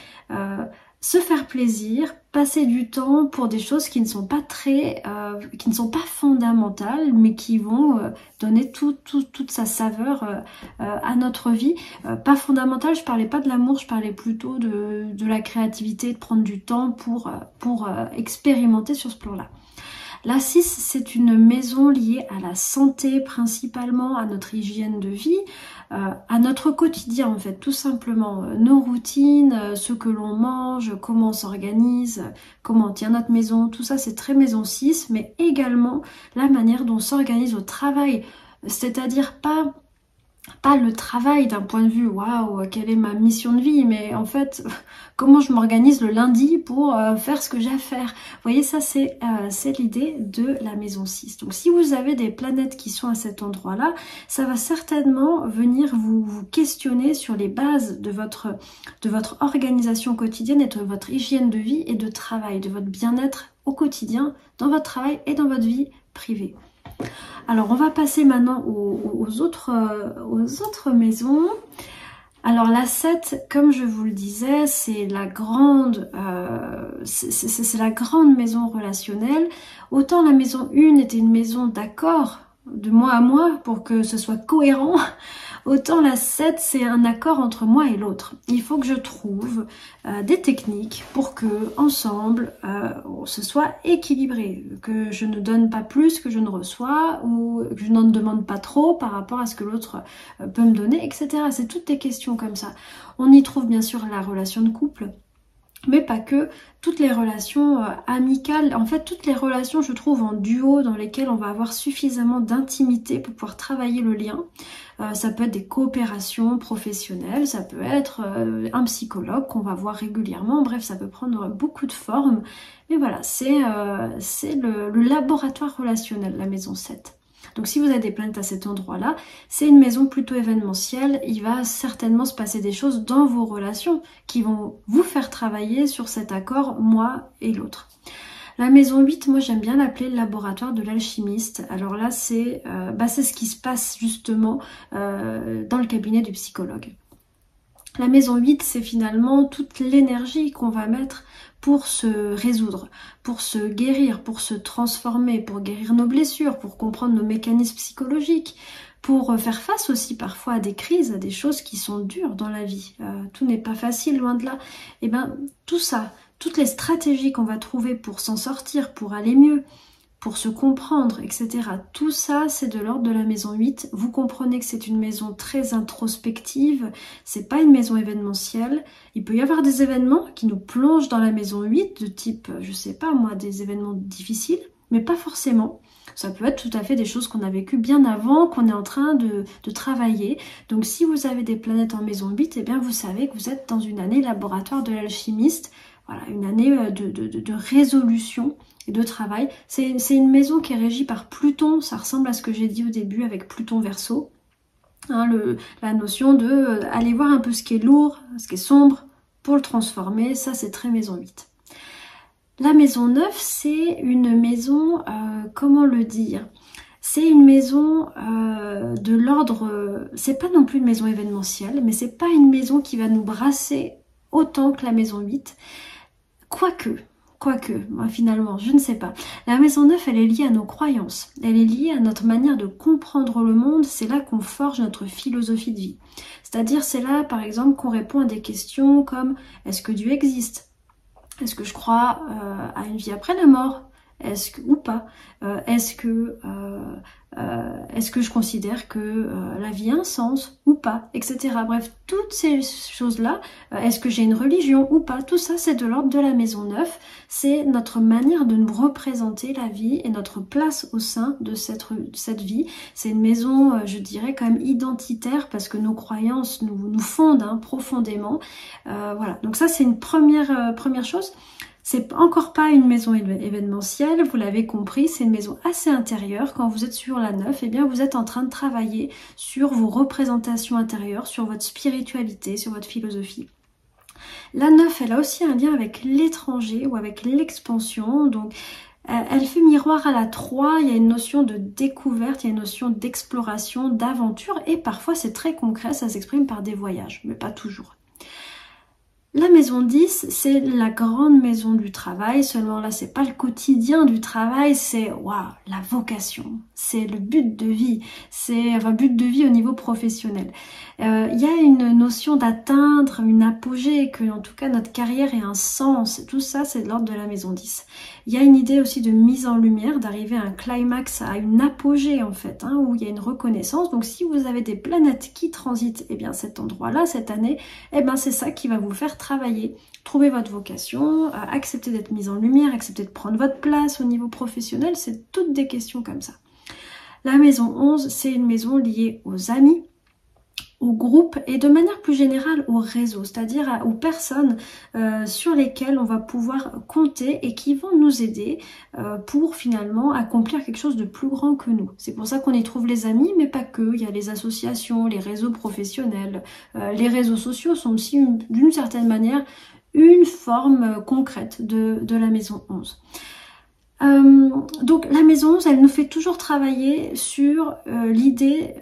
se faire plaisir, passer du temps pour des choses qui ne sont pas qui ne sont pas fondamentales, mais qui vont donner toute sa saveur à notre vie. Pas fondamentale, je parlais pas de l'amour, je parlais plutôt de la créativité, de prendre du temps pour expérimenter sur ce plan-là. La 6, c'est une maison liée à la santé, principalement à notre hygiène de vie, à notre quotidien en fait, tout simplement. Nos routines, ce que l'on mange, comment on s'organise, comment on tient notre maison, tout ça c'est très maison 6, mais également la manière dont on s'organise au travail. C'est-à-dire pas le travail d'un point de vue waouh, quelle est ma mission de vie, mais en fait comment je m'organise le lundi pour faire ce que j'ai à faire. Vous voyez, ça c'est l'idée de la maison 6. Donc si vous avez des planètes qui sont à cet endroit là, ça va certainement venir vous questionner sur les bases de votre organisation quotidienne et de votre hygiène de vie et de travail, de votre bien-être au quotidien, dans votre travail et dans votre vie privée. Alors on va passer maintenant aux autres maisons. Alors la 7, comme je vous le disais, c'est la grande maison relationnelle. Autant la maison 1 était une maison d'accord, de moi à moi, pour que ce soit cohérent, autant la 7 c'est un accord entre moi et l'autre. Il faut que je trouve des techniques pour que ensemble ce soit équilibré, que je ne donne pas plus que je ne reçois ou que je n'en demande pas trop par rapport à ce que l'autre peut me donner, etc. C'est toutes des questions comme ça. On y trouve bien sûr la relation de couple, mais pas que, toutes les relations amicales, en fait toutes les relations je trouve en duo dans lesquelles on va avoir suffisamment d'intimité pour pouvoir travailler le lien. Ça peut être des coopérations professionnelles, ça peut être un psychologue qu'on va voir régulièrement, bref ça peut prendre beaucoup de formes. Mais voilà, c'est le laboratoire relationnel, la maison 7. Donc si vous avez des planètes à cet endroit-là, c'est une maison plutôt événementielle. Il va certainement se passer des choses dans vos relations qui vont vous faire travailler sur cet accord, moi et l'autre. La maison 8, moi j'aime bien l'appeler le laboratoire de l'alchimiste. Alors là, c'est ce qui se passe justement dans le cabinet du psychologue. La maison 8, c'est finalement toute l'énergie qu'on va mettre pour se résoudre, pour se guérir, pour se transformer, pour guérir nos blessures, pour comprendre nos mécanismes psychologiques, pour faire face aussi parfois à des crises, à des choses qui sont dures dans la vie. Tout n'est pas facile, loin de là. Et bien tout ça, toutes les stratégies qu'on va trouver pour s'en sortir, pour aller mieux, pour se comprendre, etc. Tout ça, c'est de l'ordre de la maison 8. Vous comprenez que c'est une maison très introspective, c'est pas une maison événementielle. Il peut y avoir des événements qui nous plongent dans la maison 8, de type, je sais pas moi, des événements difficiles, mais pas forcément. Ça peut être tout à fait des choses qu'on a vécues bien avant, qu'on est en train de travailler. Donc si vous avez des planètes en maison 8, eh bien vous savez que vous êtes dans une année laboratoire de l'alchimiste. Voilà, une année de résolution et de travail. C'est une maison qui est régie par Pluton, ça ressemble à ce que j'ai dit au début avec Pluton Verseau. Hein, la notion de aller voir un peu ce qui est lourd, ce qui est sombre, pour le transformer, ça c'est très maison 8. La maison 9, c'est une maison, comment le dire ? C'est une maison de l'ordre, c'est pas non plus une maison événementielle, mais c'est pas une maison qui va nous brasser autant que la maison 8. Quoique, moi, finalement, je ne sais pas. La maison 9, elle est liée à nos croyances. Elle est liée à notre manière de comprendre le monde. C'est là qu'on forge notre philosophie de vie. C'est-à-dire, c'est là, par exemple, qu'on répond à des questions comme « Est-ce que Dieu existe ? Est-ce que je crois à une vie après la mort ? Ou pas ? Est-ce que je considère que la vie a un sens ou pas, etc. Bref, toutes ces choses-là, est-ce que j'ai une religion ou pas, tout ça c'est de l'ordre de la maison 9, c'est notre manière de nous représenter la vie et notre place au sein de cette vie. C'est une maison, je dirais quand même identitaire parce que nos croyances nous fondent profondément. Voilà, donc ça c'est une première chose. C'est encore pas une maison événementielle, vous l'avez compris, c'est une maison assez intérieure. Quand vous êtes sur la 9, eh bien vous êtes en train de travailler sur vos représentations intérieures, sur votre spiritualité, sur votre philosophie. La 9, elle a aussi un lien avec l'étranger ou avec l'expansion, donc elle fait miroir à la 3, il y a une notion de découverte, il y a une notion d'exploration, d'aventure, et parfois c'est très concret, ça s'exprime par des voyages, mais pas toujours. La maison 10, c'est la grande maison du travail, seulement là, c'est pas le quotidien du travail, c'est waouh, la vocation, c'est le but de vie, c'est enfin but de vie au niveau professionnel. Il y a une notion d'atteindre une apogée, que en tout cas notre carrière ait un sens, tout ça c'est de l'ordre de la maison 10. Il y a une idée aussi de mise en lumière, d'arriver à un climax, à une apogée en fait, hein, où il y a une reconnaissance. Donc si vous avez des planètes qui transitent, eh bien cet endroit-là, cette année, eh bien c'est ça qui va vous faire travailler, trouver votre vocation, accepter d'être mise en lumière, accepter de prendre votre place au niveau professionnel, c'est toutes des questions comme ça. La maison 11, c'est une maison liée aux amis, au groupe et de manière plus générale au réseau, c'est-à-dire aux personnes sur lesquelles on va pouvoir compter et qui vont nous aider pour finalement accomplir quelque chose de plus grand que nous. C'est pour ça qu'on y trouve les amis, mais pas que. Il y a les associations, les réseaux professionnels, les réseaux sociaux sont aussi d'une certaine manière une forme concrète de la maison 11. Donc la maison 11, elle nous fait toujours travailler sur l'idée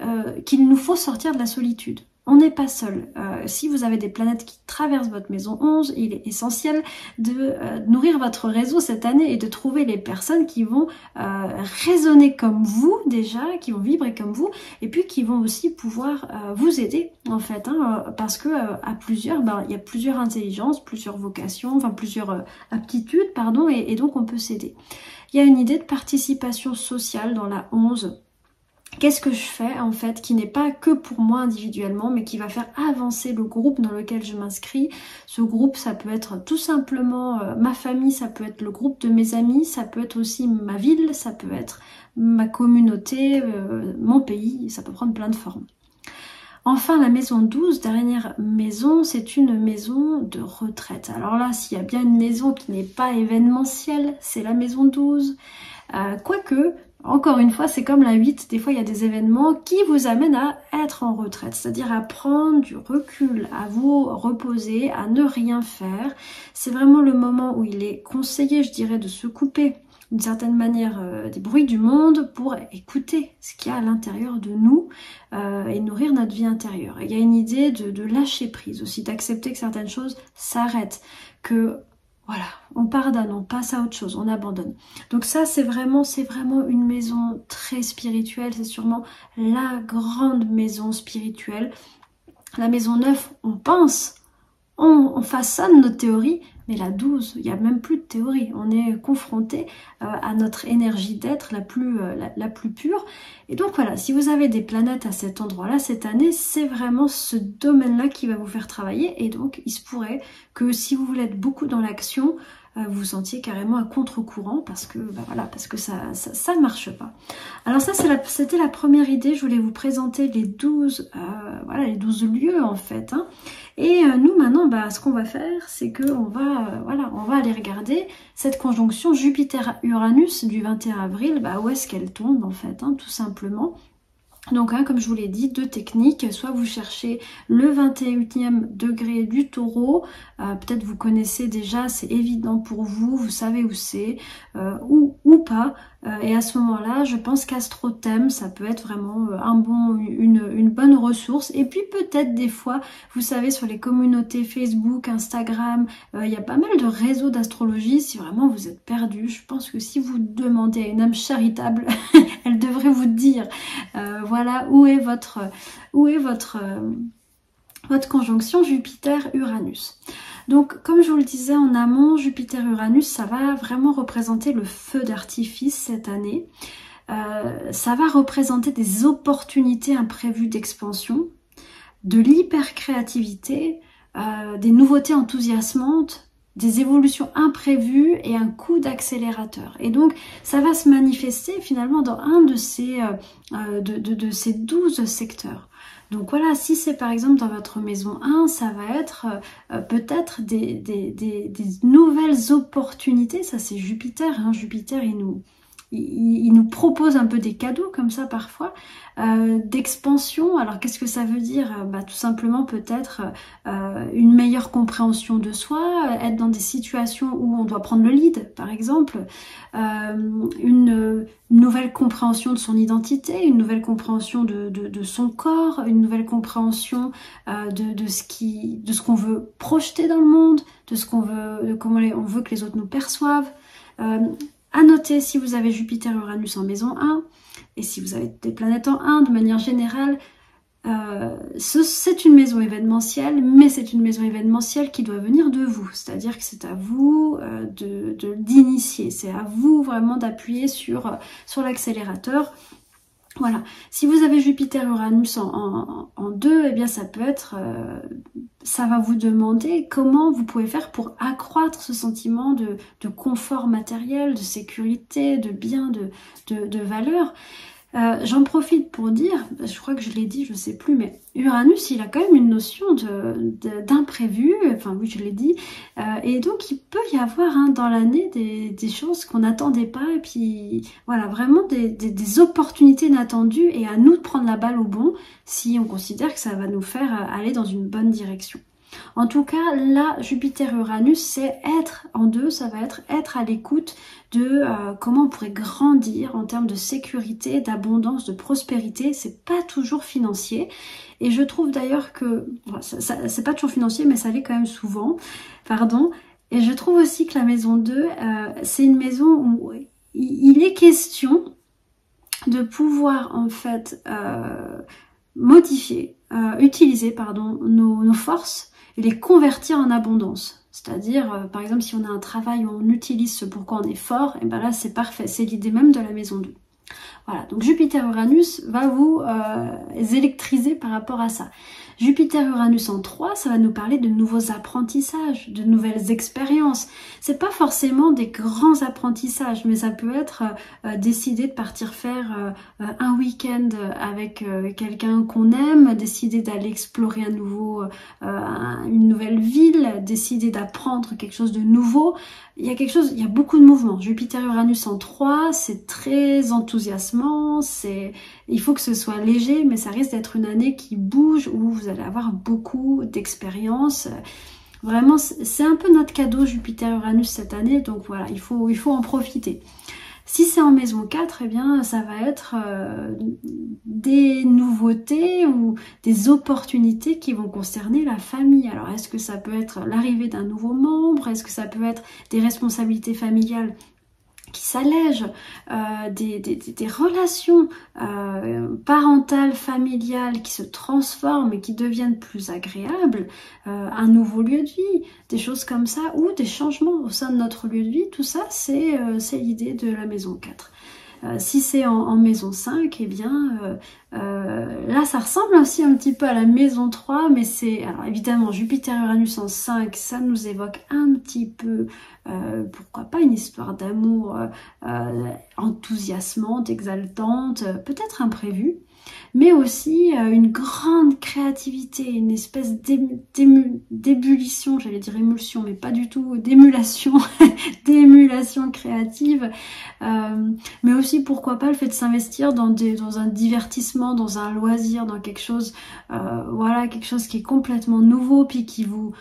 qu'il nous faut sortir de la solitude. On n'est pas seul. Si vous avez des planètes qui traversent votre maison 11, il est essentiel de nourrir votre réseau cette année et de trouver les personnes qui vont résonner comme vous déjà, qui vont vibrer comme vous, et puis qui vont aussi pouvoir vous aider en fait, hein, parce que à plusieurs, il y a plusieurs intelligences, plusieurs vocations, enfin plusieurs aptitudes, pardon, et donc on peut s'aider. Il y a une idée de participation sociale dans la 11. Qu'est-ce que je fais en fait qui n'est pas que pour moi individuellement mais qui va faire avancer le groupe dans lequel je m'inscris. Ce groupe, ça peut être tout simplement ma famille, ça peut être le groupe de mes amis, ça peut être aussi ma ville, ça peut être ma communauté, mon pays, ça peut prendre plein de formes. Enfin, la maison 12, dernière maison, c'est une maison de retraite. Alors là, s'il y a bien une maison qui n'est pas événementielle, c'est la maison 12. Quoique, encore une fois, c'est comme la 8, des fois il y a des événements qui vous amènent à être en retraite, c'est-à-dire à prendre du recul, à vous reposer, à ne rien faire. C'est vraiment le moment où il est conseillé, je dirais, de se couper d'une certaine manière des bruits du monde pour écouter ce qu'il y a à l'intérieur de nous et nourrir notre vie intérieure. Et il y a une idée de lâcher prise aussi, d'accepter que certaines choses s'arrêtent, que voilà, on pardonne, on passe à autre chose, on abandonne. Donc ça, c'est vraiment une maison très spirituelle, c'est sûrement la grande maison spirituelle. La maison 9, on pense, on façonne nos théories, mais la 12, il n'y a même plus de théorie. On est confronté à notre énergie d'être la plus pure. Et donc voilà, si vous avez des planètes à cet endroit-là, cette année, c'est vraiment ce domaine-là qui va vous faire travailler. Et donc, il se pourrait que si vous voulez être beaucoup dans l'action, vous vous sentiez carrément à contre-courant parce que ça ne marche pas. Alors ça, c'était la première idée. Je voulais vous présenter les 12 lieux en fait, hein. Et nous maintenant, ce qu'on va faire, c'est que on va aller regarder cette conjonction Jupiter-Uranus du 21 avril, où est-ce qu'elle tombe en fait, hein, tout simplement. Donc comme je vous l'ai dit, deux techniques, soit vous cherchez le 21e degré du taureau, peut-être vous connaissez déjà, c'est évident pour vous, vous savez où c'est, ou pas, et à ce moment-là, je pense qu'Astrothème, ça peut être vraiment une bonne ressource. Et puis peut-être des fois, vous savez, sur les communautés Facebook, Instagram, il y a pas mal de réseaux d'astrologie. Si vraiment vous êtes perdu, je pense que si vous demandez à une âme charitable, elle devrait vous dire, voilà, où est votre conjonction Jupiter-Uranus. Donc, comme je vous le disais en amont, Jupiter-Uranus, ça va vraiment représenter le feu d'artifice cette année. Ça va représenter des opportunités imprévues d'expansion, de l'hyper-créativité, des nouveautés enthousiasmantes, des évolutions imprévues et un coup d'accélérateur. Et donc, ça va se manifester finalement dans un de ces 12 secteurs. Donc voilà, si c'est par exemple dans votre maison 1, ça va être peut-être des nouvelles opportunités. Ça c'est Jupiter, hein. Jupiter il nous propose un peu des cadeaux comme ça parfois, d'expansion. Alors qu'est-ce que ça veut dire? Tout simplement peut-être une meilleure compréhension de soi, être dans des situations où on doit prendre le lead par exemple, une nouvelle compréhension de son identité, une nouvelle compréhension de son corps, une nouvelle compréhension de ce qu'on veut projeter dans le monde, de ce qu'on veut, de comment on veut que les autres nous perçoivent. À noter si vous avez Jupiter-Uranus en maison 1 et si vous avez des planètes en 1 de manière générale, c'est une maison événementielle, mais c'est une maison événementielle qui doit venir de vous, c'est-à-dire que c'est à vous d'initier, c'est à vous vraiment d'appuyer sur l'accélérateur. Voilà, si vous avez Jupiter-Uranus en 2, eh bien ça peut être, ça va vous demander comment vous pouvez faire pour accroître ce sentiment de confort matériel, de sécurité, de bien, de valeur. J'en profite pour dire, je crois que je l'ai dit, je sais plus, mais Uranus, il a quand même une notion d'imprévu, enfin oui, je l'ai dit, et donc il peut y avoir dans l'année des choses qu'on n'attendait pas, et puis voilà, vraiment des opportunités inattendues, et à nous de prendre la balle au bond, si on considère que ça va nous faire aller dans une bonne direction. En tout cas, là, Jupiter-Uranus, c'est être en 2, ça va être à l'écoute de comment on pourrait grandir en termes de sécurité, d'abondance, de prospérité. C'est pas toujours financier. Et je trouve d'ailleurs que, c'est pas toujours financier, mais ça l'est quand même souvent, pardon. Et je trouve aussi que la maison 2, c'est une maison où il est question de pouvoir en fait utiliser nos forces et les convertir en abondance. C'est-à-dire, par exemple, si on a un travail où on utilise ce pourquoi on est fort, et ben là c'est parfait, c'est l'idée même de la maison 2. Voilà, donc Jupiter-Uranus va vous électriser par rapport à ça. Jupiter-Uranus en 3, ça va nous parler de nouveaux apprentissages, de nouvelles expériences. C'est pas forcément des grands apprentissages, mais ça peut être décider de partir faire un week-end avec quelqu'un qu'on aime, décider d'aller explorer une nouvelle ville, décider d'apprendre quelque chose de nouveau. Il y a beaucoup de mouvements. Jupiter-Uranus en 3, c'est très enthousiasmant, il faut que ce soit léger, mais ça risque d'être une année qui bouge, où vous allez avoir beaucoup d'expériences. Vraiment, c'est un peu notre cadeau Jupiter-Uranus cette année, donc voilà, il faut en profiter. Si c'est en maison 4, eh bien, ça va être des nouveautés ou des opportunités qui vont concerner la famille. Alors, est-ce que ça peut être l'arrivée d'un nouveau membre? Est-ce que ça peut être des responsabilités familiales qui s'allègent, des relations parentales, familiales qui se transforment et qui deviennent plus agréables, un nouveau lieu de vie, des choses comme ça, ou des changements au sein de notre lieu de vie, tout ça c'est l'idée de la maison 4. Si c'est en maison 5, eh bien là ça ressemble aussi un petit peu à la maison 3, mais c'est, alors évidemment Jupiter-Uranus en 5, ça nous évoque un petit peu, pourquoi pas une histoire d'amour enthousiasmante, exaltante, peut-être imprévue, mais aussi une grande créativité, une espèce d'ébullition, j'allais dire émulsion, mais pas du tout, d'émulation, d'émulation créative, mais aussi pourquoi pas le fait de s'investir dans un divertissement, dans un loisir, dans quelque chose, voilà, quelque chose qui est complètement nouveau, puis qui vous...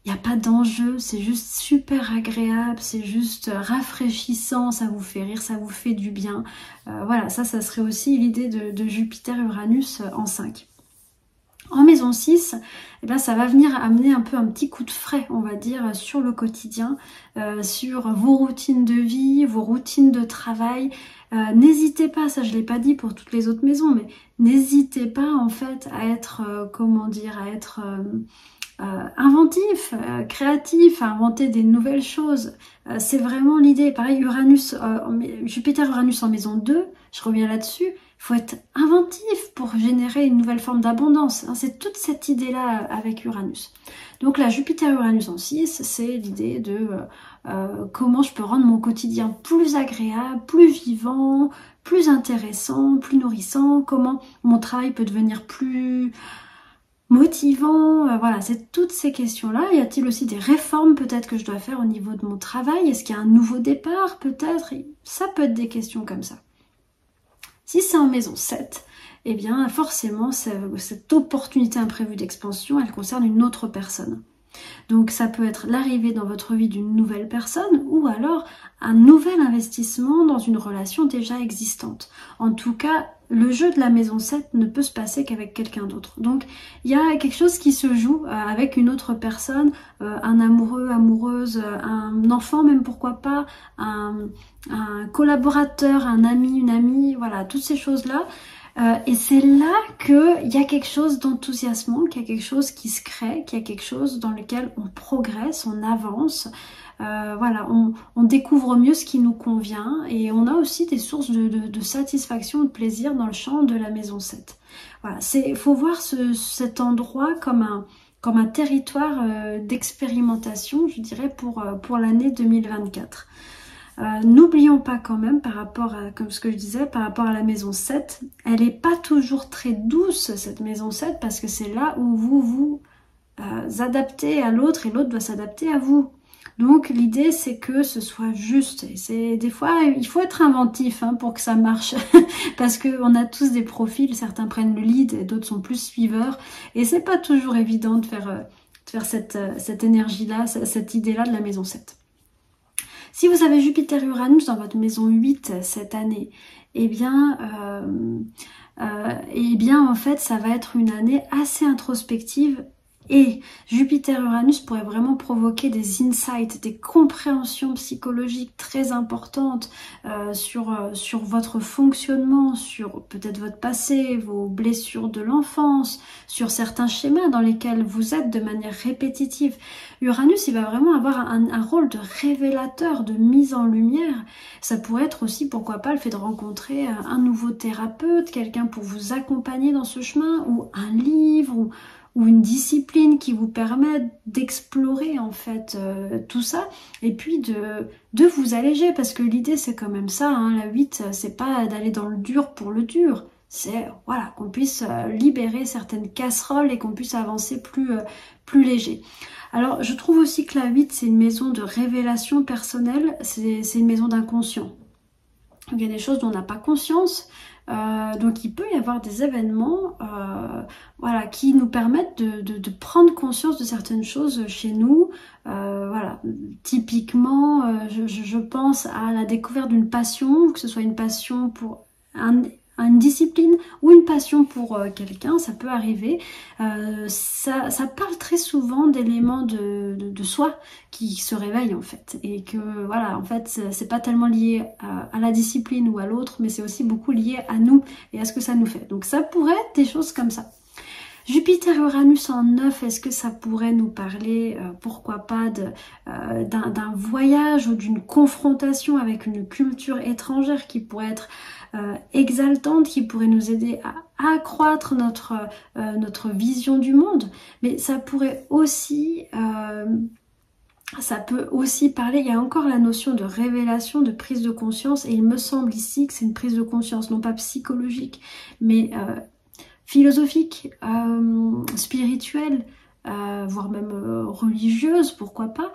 Il n'y a pas d'enjeu, c'est juste super agréable, c'est juste rafraîchissant, ça vous fait rire, ça vous fait du bien. Voilà, ça serait aussi l'idée de Jupiter-Uranus en 5. En maison 6, eh bien, ça va venir amener un peu un petit coup de frais, on va dire, sur le quotidien, sur vos routines de vie, vos routines de travail. N'hésitez pas, ça je l'ai pas dit pour toutes les autres maisons, mais n'hésitez pas en fait à être, comment dire, à être... inventif, créatif, à inventer des nouvelles choses. C'est vraiment l'idée. Pareil, Jupiter-Uranus en maison 2, je reviens là-dessus, il faut être inventif pour générer une nouvelle forme d'abondance. C'est toute cette idée-là avec Uranus. Donc là, Jupiter-Uranus en 6, c'est l'idée de comment je peux rendre mon quotidien plus agréable, plus vivant, plus intéressant, plus nourrissant, comment mon travail peut devenir plus motivant, voilà, c'est toutes ces questions-là. Y a-t-il aussi des réformes peut-être que je dois faire au niveau de mon travail? Est-ce qu'il y a un nouveau départ peut-être? Ça peut être des questions comme ça. Si c'est en maison 7, eh bien forcément cette opportunité imprévue d'expansion, elle concerne une autre personne. Donc ça peut être l'arrivée dans votre vie d'une nouvelle personne ou alors un nouvel investissement dans une relation déjà existante. En tout cas, le jeu de la maison 7 ne peut se passer qu'avec quelqu'un d'autre. Donc il y a quelque chose qui se joue avec une autre personne, un amoureux, amoureuse, un enfant même pourquoi pas, un collaborateur, un ami, une amie, voilà, toutes ces choses-là. Et c'est là qu'il y a quelque chose d'enthousiasmant, qu'il y a quelque chose qui se crée, qu'il y a quelque chose dans lequel on progresse, on avance. Voilà, on découvre mieux ce qui nous convient et on a aussi des sources de satisfaction, de plaisir dans le champ de la maison 7. Voilà, faut voir cet endroit comme un territoire d'expérimentation, je dirais, pour l'année 2024. N'oublions pas quand même par rapport à, comme ce que je disais, par rapport à la maison 7, elle n'est pas toujours très douce cette maison 7 parce que c'est là où vous vous adaptez à l'autre et l'autre doit s'adapter à vous. Donc l'idée c'est que ce soit juste. Et c'est des fois il faut être inventif pour que ça marche parce qu'on a tous des profils, certains prennent le lead et d'autres sont plus suiveurs et c'est pas toujours évident de faire cette énergie-là, cette idée-là de la maison 7. Si vous avez Jupiter-Uranus dans votre maison 8 cette année, eh bien en fait ça va être une année assez introspective et Jupiter-Uranus pourrait vraiment provoquer des insights, des compréhensions psychologiques très importantes sur votre fonctionnement, sur peut-être votre passé, vos blessures de l'enfance, sur certains schémas dans lesquels vous êtes de manière répétitive. Uranus, il va vraiment avoir un rôle de révélateur, de mise en lumière. Ça pourrait être aussi, pourquoi pas, le fait de rencontrer un nouveau thérapeute, quelqu'un pour vous accompagner dans ce chemin, ou un livre, ou une discipline qui vous permet d'explorer en fait tout ça et puis de vous alléger parce que l'idée c'est quand même ça, la 8 c'est pas d'aller dans le dur pour le dur, c'est voilà qu'on puisse libérer certaines casseroles et qu'on puisse avancer plus léger. Alors je trouve aussi que la 8 c'est une maison de révélation personnelle, c'est une maison d'inconscient. Il y a des choses dont on n'a pas conscience. Donc il peut y avoir des événements voilà, qui nous permettent de prendre conscience de certaines choses chez nous. Voilà, typiquement je pense à la découverte d'une passion, que ce soit une passion pour une discipline ou une passion pour quelqu'un, ça peut arriver. Ça parle très souvent d'éléments de soi qui se réveillent en fait et que voilà, en fait c'est pas tellement lié à la discipline ou à l'autre, mais c'est aussi beaucoup lié à nous et à ce que ça nous fait. Donc ça pourrait être des choses comme ça. Jupiter-Uranus en 9, est-ce que ça pourrait nous parler, pourquoi pas, d'un voyage ou d'une confrontation avec une culture étrangère qui pourrait être exaltante, qui pourrait nous aider à accroître notre vision du monde, mais ça pourrait aussi... ça peut aussi parler, il y a encore la notion de révélation, de prise de conscience, et il me semble ici que c'est une prise de conscience, non pas psychologique, mais philosophique, spirituelle, voire même religieuse, pourquoi pas.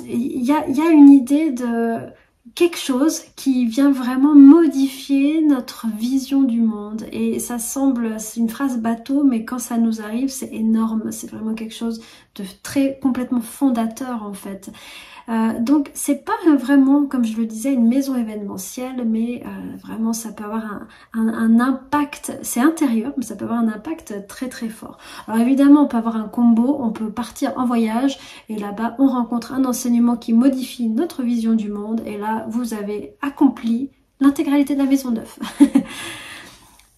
Il y a une idée de quelque chose qui vient vraiment modifier notre vision du monde. Et ça semble, c'est une phrase bateau, mais quand ça nous arrive, c'est énorme. C'est vraiment quelque chose de complètement fondateur en fait. Donc c'est pas vraiment, comme je le disais, une maison événementielle, mais vraiment ça peut avoir un impact, c'est intérieur, mais ça peut avoir un impact très très fort. Alors évidemment on peut avoir un combo, on peut partir en voyage et là-bas on rencontre un enseignement qui modifie notre vision du monde et là vous avez accompli l'intégralité de la maison 9.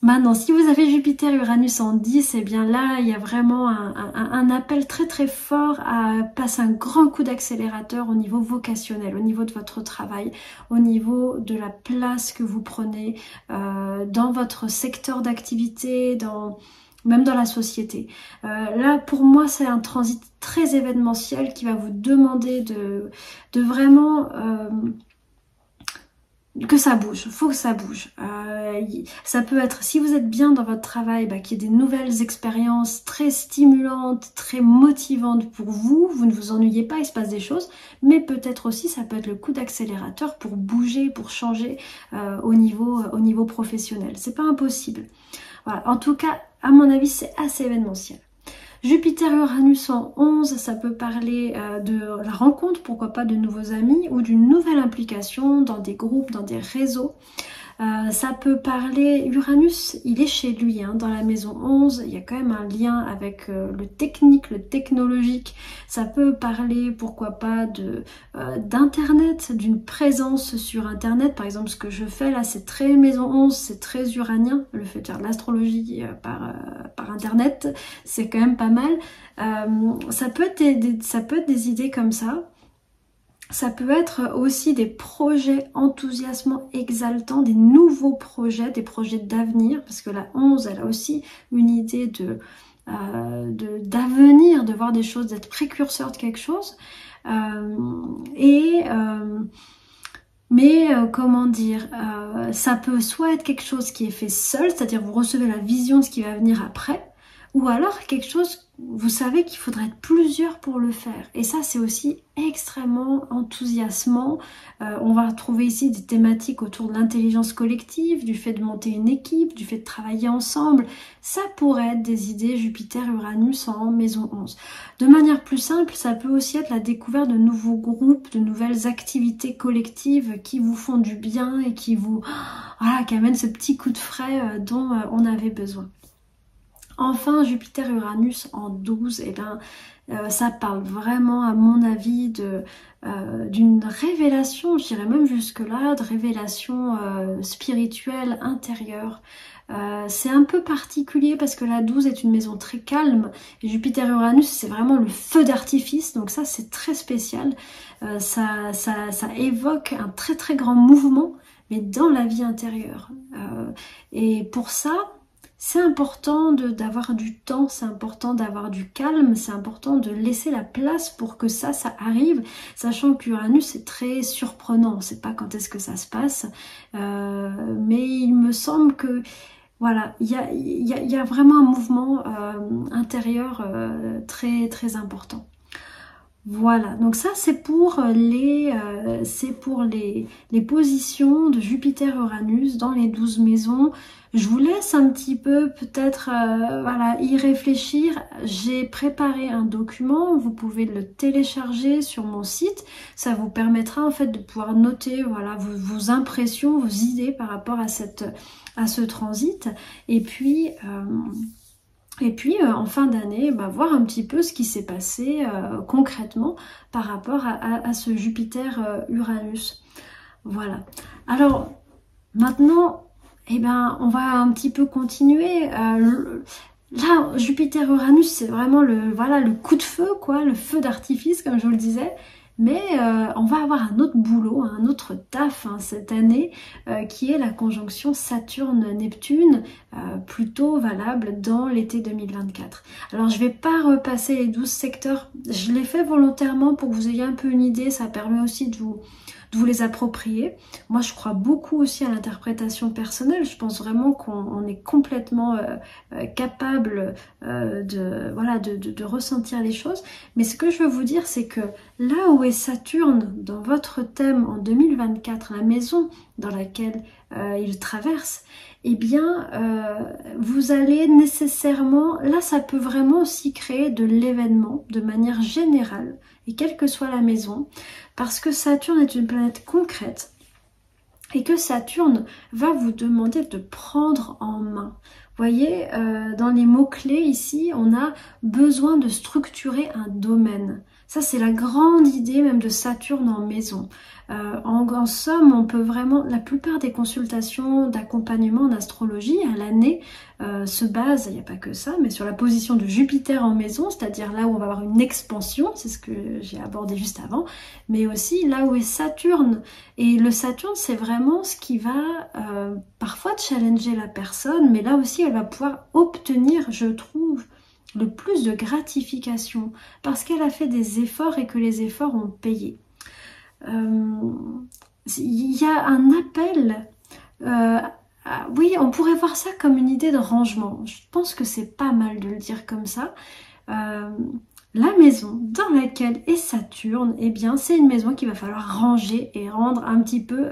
Maintenant, si vous avez Jupiter-Uranus en 10, eh bien là, il y a vraiment un appel très très fort à passer un grand coup d'accélérateur au niveau vocationnel, au niveau de votre travail, au niveau de la place que vous prenez dans votre secteur d'activité, même dans la société. Là, pour moi, c'est un transit très événementiel qui va vous demander de vraiment... que ça bouge, faut que ça bouge. Ça peut être, si vous êtes bien dans votre travail, qu'il y ait des nouvelles expériences très stimulantes, très motivantes pour vous, vous ne vous ennuyez pas, il se passe des choses, mais peut-être aussi ça peut être le coup d'accélérateur pour bouger, pour changer au niveau professionnel. C'est pas impossible. Voilà. En tout cas, à mon avis, c'est assez événementiel. Jupiter-Uranus en 11, ça peut parler de la rencontre, pourquoi pas de nouveaux amis ou d'une nouvelle implication dans des groupes, dans des réseaux. Ça peut parler, Uranus, il est chez lui, dans la maison 11, il y a quand même un lien avec le technique, le technologique. Ça peut parler, pourquoi pas, d'internet, d'une présence sur internet. Par exemple, ce que je fais là, c'est très maison 11, c'est très uranien, le fait de faire de l'astrologie par internet, c'est quand même pas mal. Ça peut être des idées comme ça. Ça peut être aussi des projets enthousiasmants, exaltants, des nouveaux projets, des projets d'avenir, parce que la 11, elle a aussi une idée d'avenir, de voir des choses, d'être précurseur de quelque chose. Comment dire, ça peut soit être quelque chose qui est fait seul, c'est-à-dire vous recevez la vision de ce qui va venir après, ou alors quelque chose, vous savez qu'il faudrait être plusieurs pour le faire. Et ça, c'est aussi extrêmement enthousiasmant. On va retrouver ici des thématiques autour de l'intelligence collective, du fait de monter une équipe, du fait de travailler ensemble. Ça pourrait être des idées Jupiter-Uranus en maison 11. De manière plus simple, ça peut aussi être la découverte de nouveaux groupes, de nouvelles activités collectives qui vous font du bien et qui qui amènent ce petit coup de frais dont on avait besoin. Enfin, Jupiter-Uranus en 12, ça parle vraiment, à mon avis, d'une révélation, je dirais même jusque-là, de révélation spirituelle intérieure. C'est un peu particulier parce que la 12 est une maison très calme et Jupiter-Uranus, c'est vraiment le feu d'artifice, donc ça c'est très spécial. Ça évoque un très très grand mouvement, mais dans la vie intérieure. Et pour ça, c'est important d'avoir du temps, c'est important d'avoir du calme, c'est important de laisser la place pour que ça arrive, sachant que Uranus est très surprenant, on ne sait pas quand est-ce que ça se passe, mais il me semble que voilà, il y a vraiment un mouvement intérieur très très important. Voilà, donc ça c'est pour les positions de Jupiter-Uranus dans les 12 maisons. Je vous laisse un petit peu peut-être y réfléchir. J'ai préparé un document, vous pouvez le télécharger sur mon site. Ça vous permettra en fait de pouvoir noter vos impressions, vos idées par rapport à ce transit. Et puis en fin d'année, voir un petit peu ce qui s'est passé concrètement par rapport à ce Jupiter-Uranus. Voilà. Alors, maintenant, on va un petit peu continuer. Là, Jupiter-Uranus, c'est vraiment le coup de feu, le feu d'artifice, comme je vous le disais. Mais on va avoir un autre boulot, un autre taf cette année, qui est la conjonction Saturne-Neptune, plutôt valable dans l'été 2024. Alors je vais pas repasser les 12 secteurs, je l'ai fait volontairement pour que vous ayez un peu une idée, ça permet aussi de vous les approprier. Moi je crois beaucoup aussi à l'interprétation personnelle, je pense vraiment qu'on est complètement capable de ressentir les choses, mais ce que je veux vous dire c'est que là où est Saturne dans votre thème en 2024, la maison dans laquelle il traverse, vous allez nécessairement, là ça peut vraiment aussi créer de l'événement de manière générale, et quelle que soit la maison, parce que Saturne est une planète concrète, et que Saturne va vous demander de prendre en main. Vous voyez, dans les mots-clés ici, on a besoin de structurer un domaine. Ça, c'est la grande idée même de Saturne en maison. En somme, on peut vraiment, la plupart des consultations d'accompagnement en astrologie à l'année se basent, il n'y a pas que ça, mais sur la position de Jupiter en maison, c'est-à-dire là où on va avoir une expansion, c'est ce que j'ai abordé juste avant, mais aussi là où est Saturne. Et le Saturne, c'est vraiment ce qui va parfois challenger la personne, mais là aussi, elle va pouvoir obtenir, je trouve, le plus de gratification, parce qu'elle a fait des efforts et que les efforts ont payé. il y a un appel. Oui, on pourrait voir ça comme une idée de rangement. Je pense que c'est pas mal de le dire comme ça. La maison dans laquelle est Saturne, eh bien, c'est une maison qu'il va falloir ranger et rendre un petit peu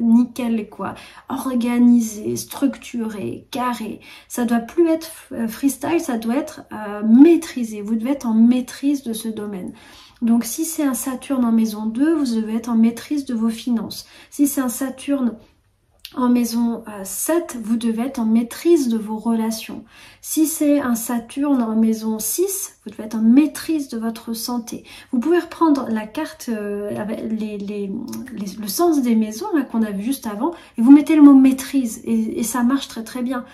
nickel, quoi. Organisé, structuré, carré. Ça doit plus être freestyle, ça doit être maîtrisé. Vous devez être en maîtrise de ce domaine. Donc, si c'est un Saturne en maison 2, vous devez être en maîtrise de vos finances. Si c'est un Saturne en maison 7, vous devez être en maîtrise de vos relations. Si c'est un Saturne en maison 6, vous devez être en maîtrise de votre santé. Vous pouvez reprendre la carte avec le sens des maisons qu'on a vu juste avant et vous mettez le mot maîtrise et ça marche très très bien.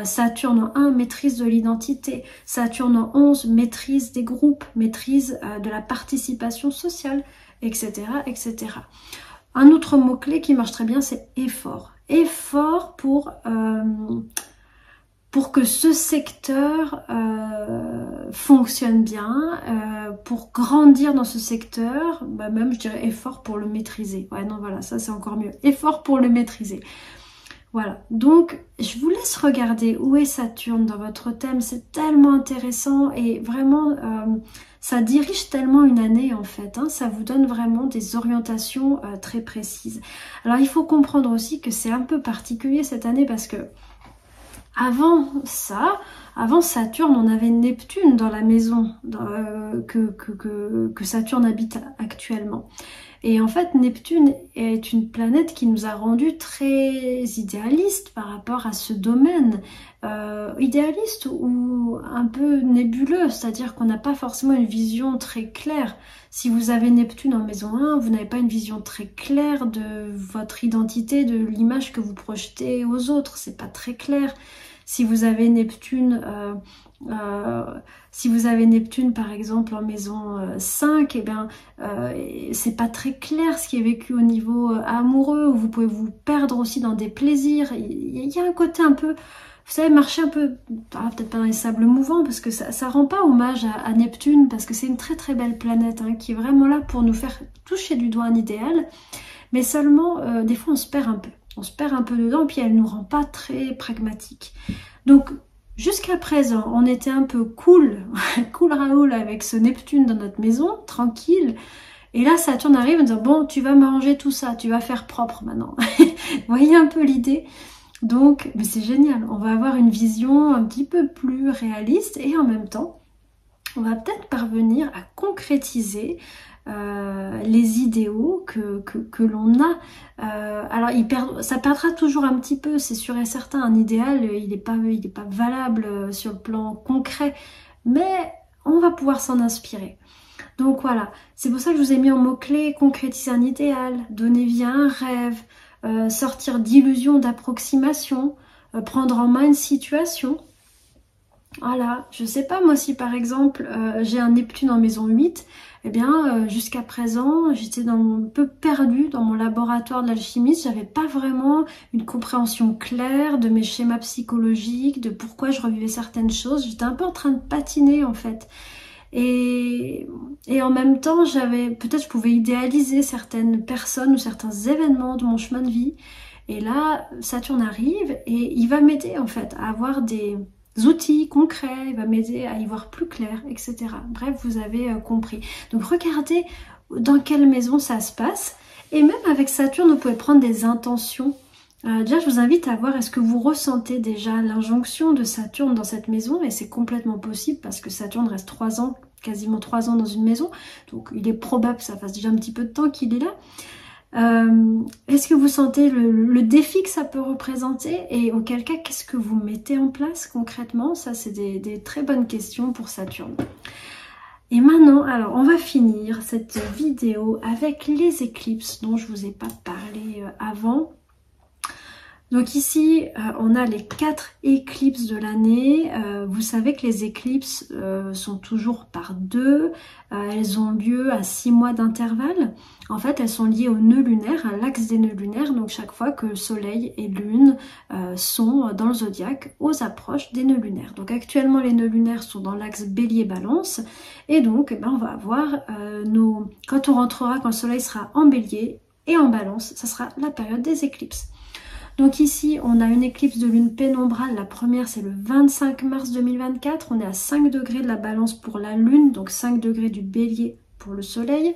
Saturne en 1, maîtrise de l'identité. Saturne en 11, maîtrise des groupes, maîtrise de la participation sociale, etc., etc. Un autre mot-clé qui marche très bien, c'est effort. Effort pour que ce secteur fonctionne bien, pour grandir dans ce secteur, bah même je dirais effort pour le maîtriser. Ouais, non, voilà, ça c'est encore mieux. Effort pour le maîtriser. Voilà, donc je vous laisse regarder où est Saturne dans votre thème, c'est tellement intéressant et vraiment ça dirige tellement une année en fait, hein. Ça vous donne vraiment des orientations très précises. Alors il faut comprendre aussi que c'est un peu particulier cette année parce que avant ça, avant Saturne, on avait Neptune dans la maison que Saturne habite actuellement. Et en fait, Neptune est une planète qui nous a rendus très idéalistes par rapport à ce domaine. Idéaliste ou un peu nébuleux, c'est-à-dire qu'on n'a pas forcément une vision très claire. Si vous avez Neptune en maison 1, vous n'avez pas une vision très claire de votre identité, de l'image que vous projetez aux autres. C'est pas très clair. Si vous avez Neptune... si vous avez Neptune par exemple en maison 5, eh bien c'est pas très clair ce qui est vécu au niveau amoureux, vous pouvez vous perdre aussi dans des plaisirs. Il y a un côté un peu, vous savez, marcher un peu, peut-être pas dans les sables mouvants, parce que ça rend pas hommage à Neptune, parce que c'est une très très belle planète hein, qui est vraiment là pour nous faire toucher du doigt un idéal, mais seulement des fois on se perd un peu. On se perd un peu dedans, puis elle nous rend pas très pragmatiques. Donc jusqu'à présent, on était un peu cool, cool Raoul avec ce Neptune dans notre maison, tranquille. Et là, Saturne arrive en disant, bon, tu vas m'arranger tout ça, tu vas faire propre maintenant. Vous voyez un peu l'idée? Donc, mais c'est génial. On va avoir une vision un petit peu plus réaliste et en même temps, on va peut-être parvenir à concrétiser les idéaux que l'on a. Alors ça perdra toujours un petit peu, c'est sûr et certain. Un idéal, il n'est pas valable sur le plan concret, mais on va pouvoir s'en inspirer. Donc voilà, c'est pour ça que je vous ai mis en mots-clés concrétiser un idéal, donner vie à un rêve, sortir d'illusions d'approximation, prendre en main une situation. Voilà, je sais pas, moi si par exemple j'ai un Neptune en maison 8, eh bien jusqu'à présent j'étais un peu perdue dans mon laboratoire de l'alchimiste, j'avais pas vraiment une compréhension claire de mes schémas psychologiques, de pourquoi je revivais certaines choses, j'étais un peu en train de patiner en fait. Et en même temps, peut-être je pouvais idéaliser certaines personnes ou certains événements de mon chemin de vie. Et là, Saturne arrive et il va m'aider en fait à avoir des outils concrets, il va m'aider à y voir plus clair, etc. Bref, vous avez compris. Donc regardez dans quelle maison ça se passe. Et même avec Saturne, vous pouvez prendre des intentions. Déjà, je vous invite à voir est-ce que vous ressentez déjà l'injonction de Saturne dans cette maison. Et c'est complètement possible parce que Saturne reste 3 ans, quasiment 3 ans dans une maison. Donc il est probable que ça fasse déjà un petit peu de temps qu'il est là. Est-ce que vous sentez le défi que ça peut représenter et auquel cas qu'est-ce que vous mettez en place concrètement? Ça c'est des très bonnes questions pour Saturne. Et maintenant, alors on va finir cette vidéo avec les éclipses dont je vous ai pas parlé avant. Donc ici, on a les 4 éclipses de l'année. Vous savez que les éclipses sont toujours par 2. Elles ont lieu à 6 mois d'intervalle. En fait, elles sont liées au nœud lunaire, à l'axe des nœuds lunaires. Donc chaque fois que le soleil et lune sont dans le zodiaque aux approches des nœuds lunaires. Donc actuellement, les nœuds lunaires sont dans l'axe bélier-balance. Et donc, on va avoir quand on rentrera, quand le soleil sera en bélier, Et en balance, ça sera la période des éclipses. Donc ici, on a une éclipse de lune pénombrale. La première, c'est le 25 mars 2024. On est à 5 degrés de la balance pour la lune, donc 5 degrés du bélier pour le soleil.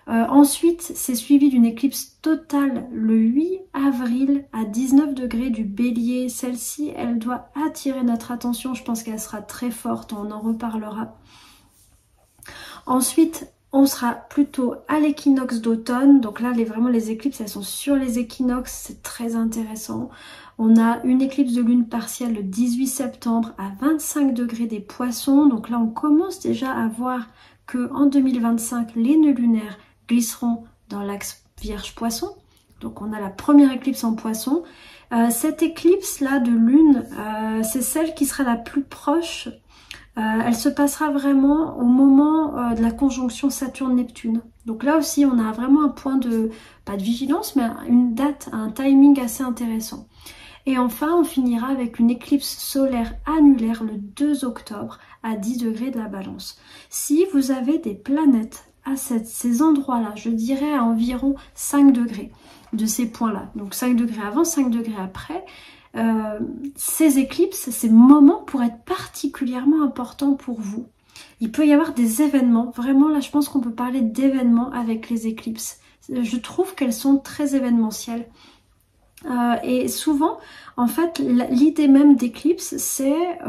Ensuite, c'est suivi d'une éclipse totale le 8 avril à 19 degrés du bélier. Celle-ci, elle doit attirer notre attention. Je pense qu'elle sera très forte, on en reparlera. Ensuite, on sera plutôt à l'équinoxe d'automne. Donc là, vraiment les éclipses, elles sont sur les équinoxes. C'est très intéressant. On a une éclipse de lune partielle le 18 septembre à 25 degrés des poissons. Donc là, on commence déjà à voir que en 2025, les nœuds lunaires glisseront dans l'axe Vierge-Poisson. Donc on a la première éclipse en Poisson. Cette éclipse-là de lune, c'est celle qui sera la plus proche. Elle se passera vraiment au moment de la conjonction Saturne-Neptune. Donc là aussi, on a vraiment un point de, pas de vigilance, mais une date, un timing assez intéressant. Et enfin, on finira avec une éclipse solaire annulaire le 2 octobre à 10 degrés de la balance. Si vous avez des planètes à ces endroits-là, je dirais à environ 5 degrés de ces points-là, donc 5 degrés avant, 5 degrés après, ces éclipses, ces moments pourraient être particulièrement importants pour vous. Il peut y avoir des événements, vraiment là je pense qu'on peut parler d'événements avec les éclipses. Je trouve qu'elles sont très événementielles. Et souvent, en fait, l'idée même d'éclipse, c'est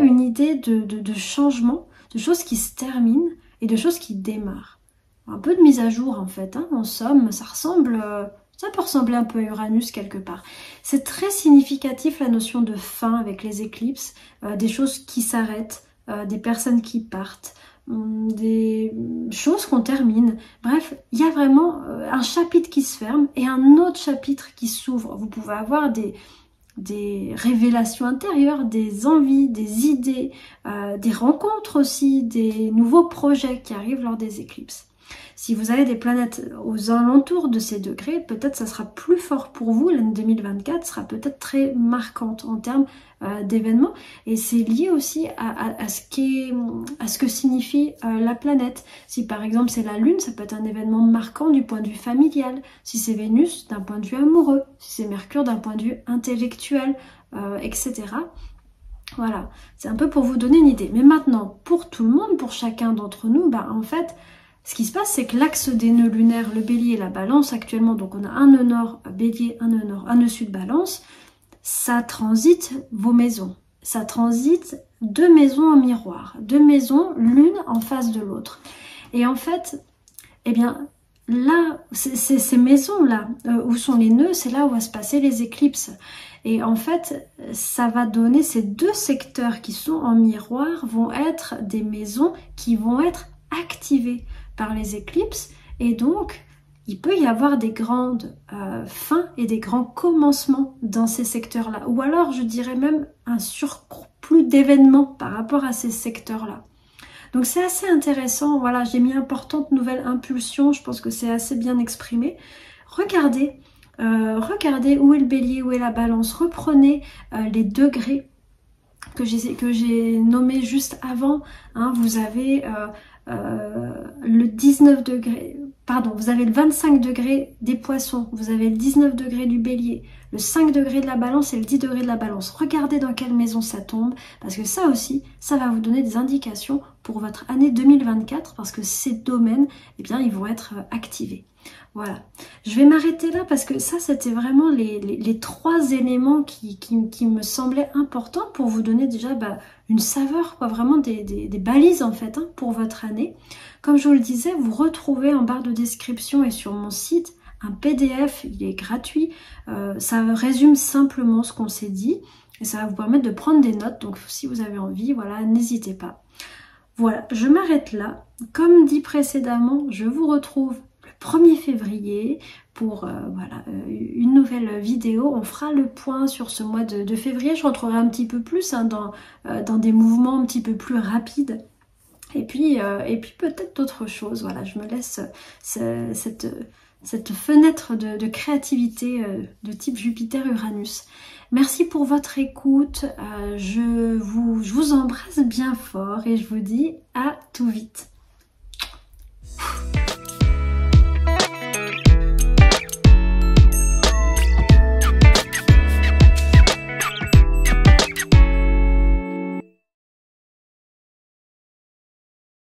une idée de changement, de choses qui se terminent et de choses qui démarrent. Un peu de mise à jour en fait, hein, en somme, ça peut ressembler un peu à Uranus quelque part. C'est très significatif la notion de fin avec les éclipses, des choses qui s'arrêtent, des personnes qui partent, des choses qu'on termine. Bref, il y a vraiment un chapitre qui se ferme et un autre chapitre qui s'ouvre. Vous pouvez avoir des révélations intérieures, des envies, des idées, des rencontres aussi, des nouveaux projets qui arrivent lors des éclipses. Si vous avez des planètes aux alentours de ces degrés, peut-être ça sera plus fort pour vous. L'année 2024 sera peut-être très marquante en termes d'événements. Et c'est lié aussi à ce que signifie la planète. Si par exemple c'est la Lune, ça peut être un événement marquant du point de vue familial. Si c'est Vénus, d'un point de vue amoureux. Si c'est Mercure, d'un point de vue intellectuel, etc. Voilà, c'est un peu pour vous donner une idée. Mais maintenant, pour tout le monde, pour chacun d'entre nous, en fait, ce qui se passe, c'est que l'axe des nœuds lunaires, le bélier et la balance, actuellement, donc on a un nœud nord bélier, un nœud nord, un nœud sud balance, ça transite vos maisons. Ça transite 2 maisons en miroir, 2 maisons, l'une en face de l'autre. Et en fait, eh bien, là, ces maisons-là, où sont les nœuds, c'est là où va se passer les éclipses. Et en fait, ça va donner ces 2 secteurs qui sont en miroir, vont être des maisons qui vont être activées par les éclipses, et donc il peut y avoir des grandes fins et des grands commencements dans ces secteurs-là, ou alors je dirais même un surplus d'événements par rapport à ces secteurs-là. Donc c'est assez intéressant, voilà, j'ai mis importante nouvelle impulsion, je pense que c'est assez bien exprimé. Regardez où est le bélier, où est la balance, reprenez les degrés que j'ai nommés juste avant, hein, vous avez le 19 degrés, pardon, vous avez le 25 degrés des poissons, vous avez le 19 degrés du bélier, le 5 degrés de la balance et le 10 degrés de la balance. Regardez dans quelle maison ça tombe, parce que ça aussi, ça va vous donner des indications pour votre année 2024, parce que ces domaines, eh bien, ils vont être activés. Voilà, je vais m'arrêter là parce que ça c'était vraiment les 3 éléments qui me semblaient importants pour vous donner déjà une saveur, quoi, vraiment des balises en fait, hein, pour votre année. Comme je vous le disais, vous retrouvez en barre de description et sur mon site un PDF, il est gratuit, ça résume simplement ce qu'on s'est dit et ça va vous permettre de prendre des notes, donc si vous avez envie, voilà, n'hésitez pas. Voilà, je m'arrête là. Comme dit précédemment, je vous retrouve le 1er février pour une nouvelle vidéo. On fera le point sur ce mois de février. Je rentrerai un petit peu plus hein, dans des mouvements un petit peu plus rapides. Et puis peut-être d'autres choses. Voilà, je me laisse cette fenêtre de créativité de type Jupiter-Uranus. Merci pour votre écoute. Je vous embrasse bien fort et je vous dis à tout vite.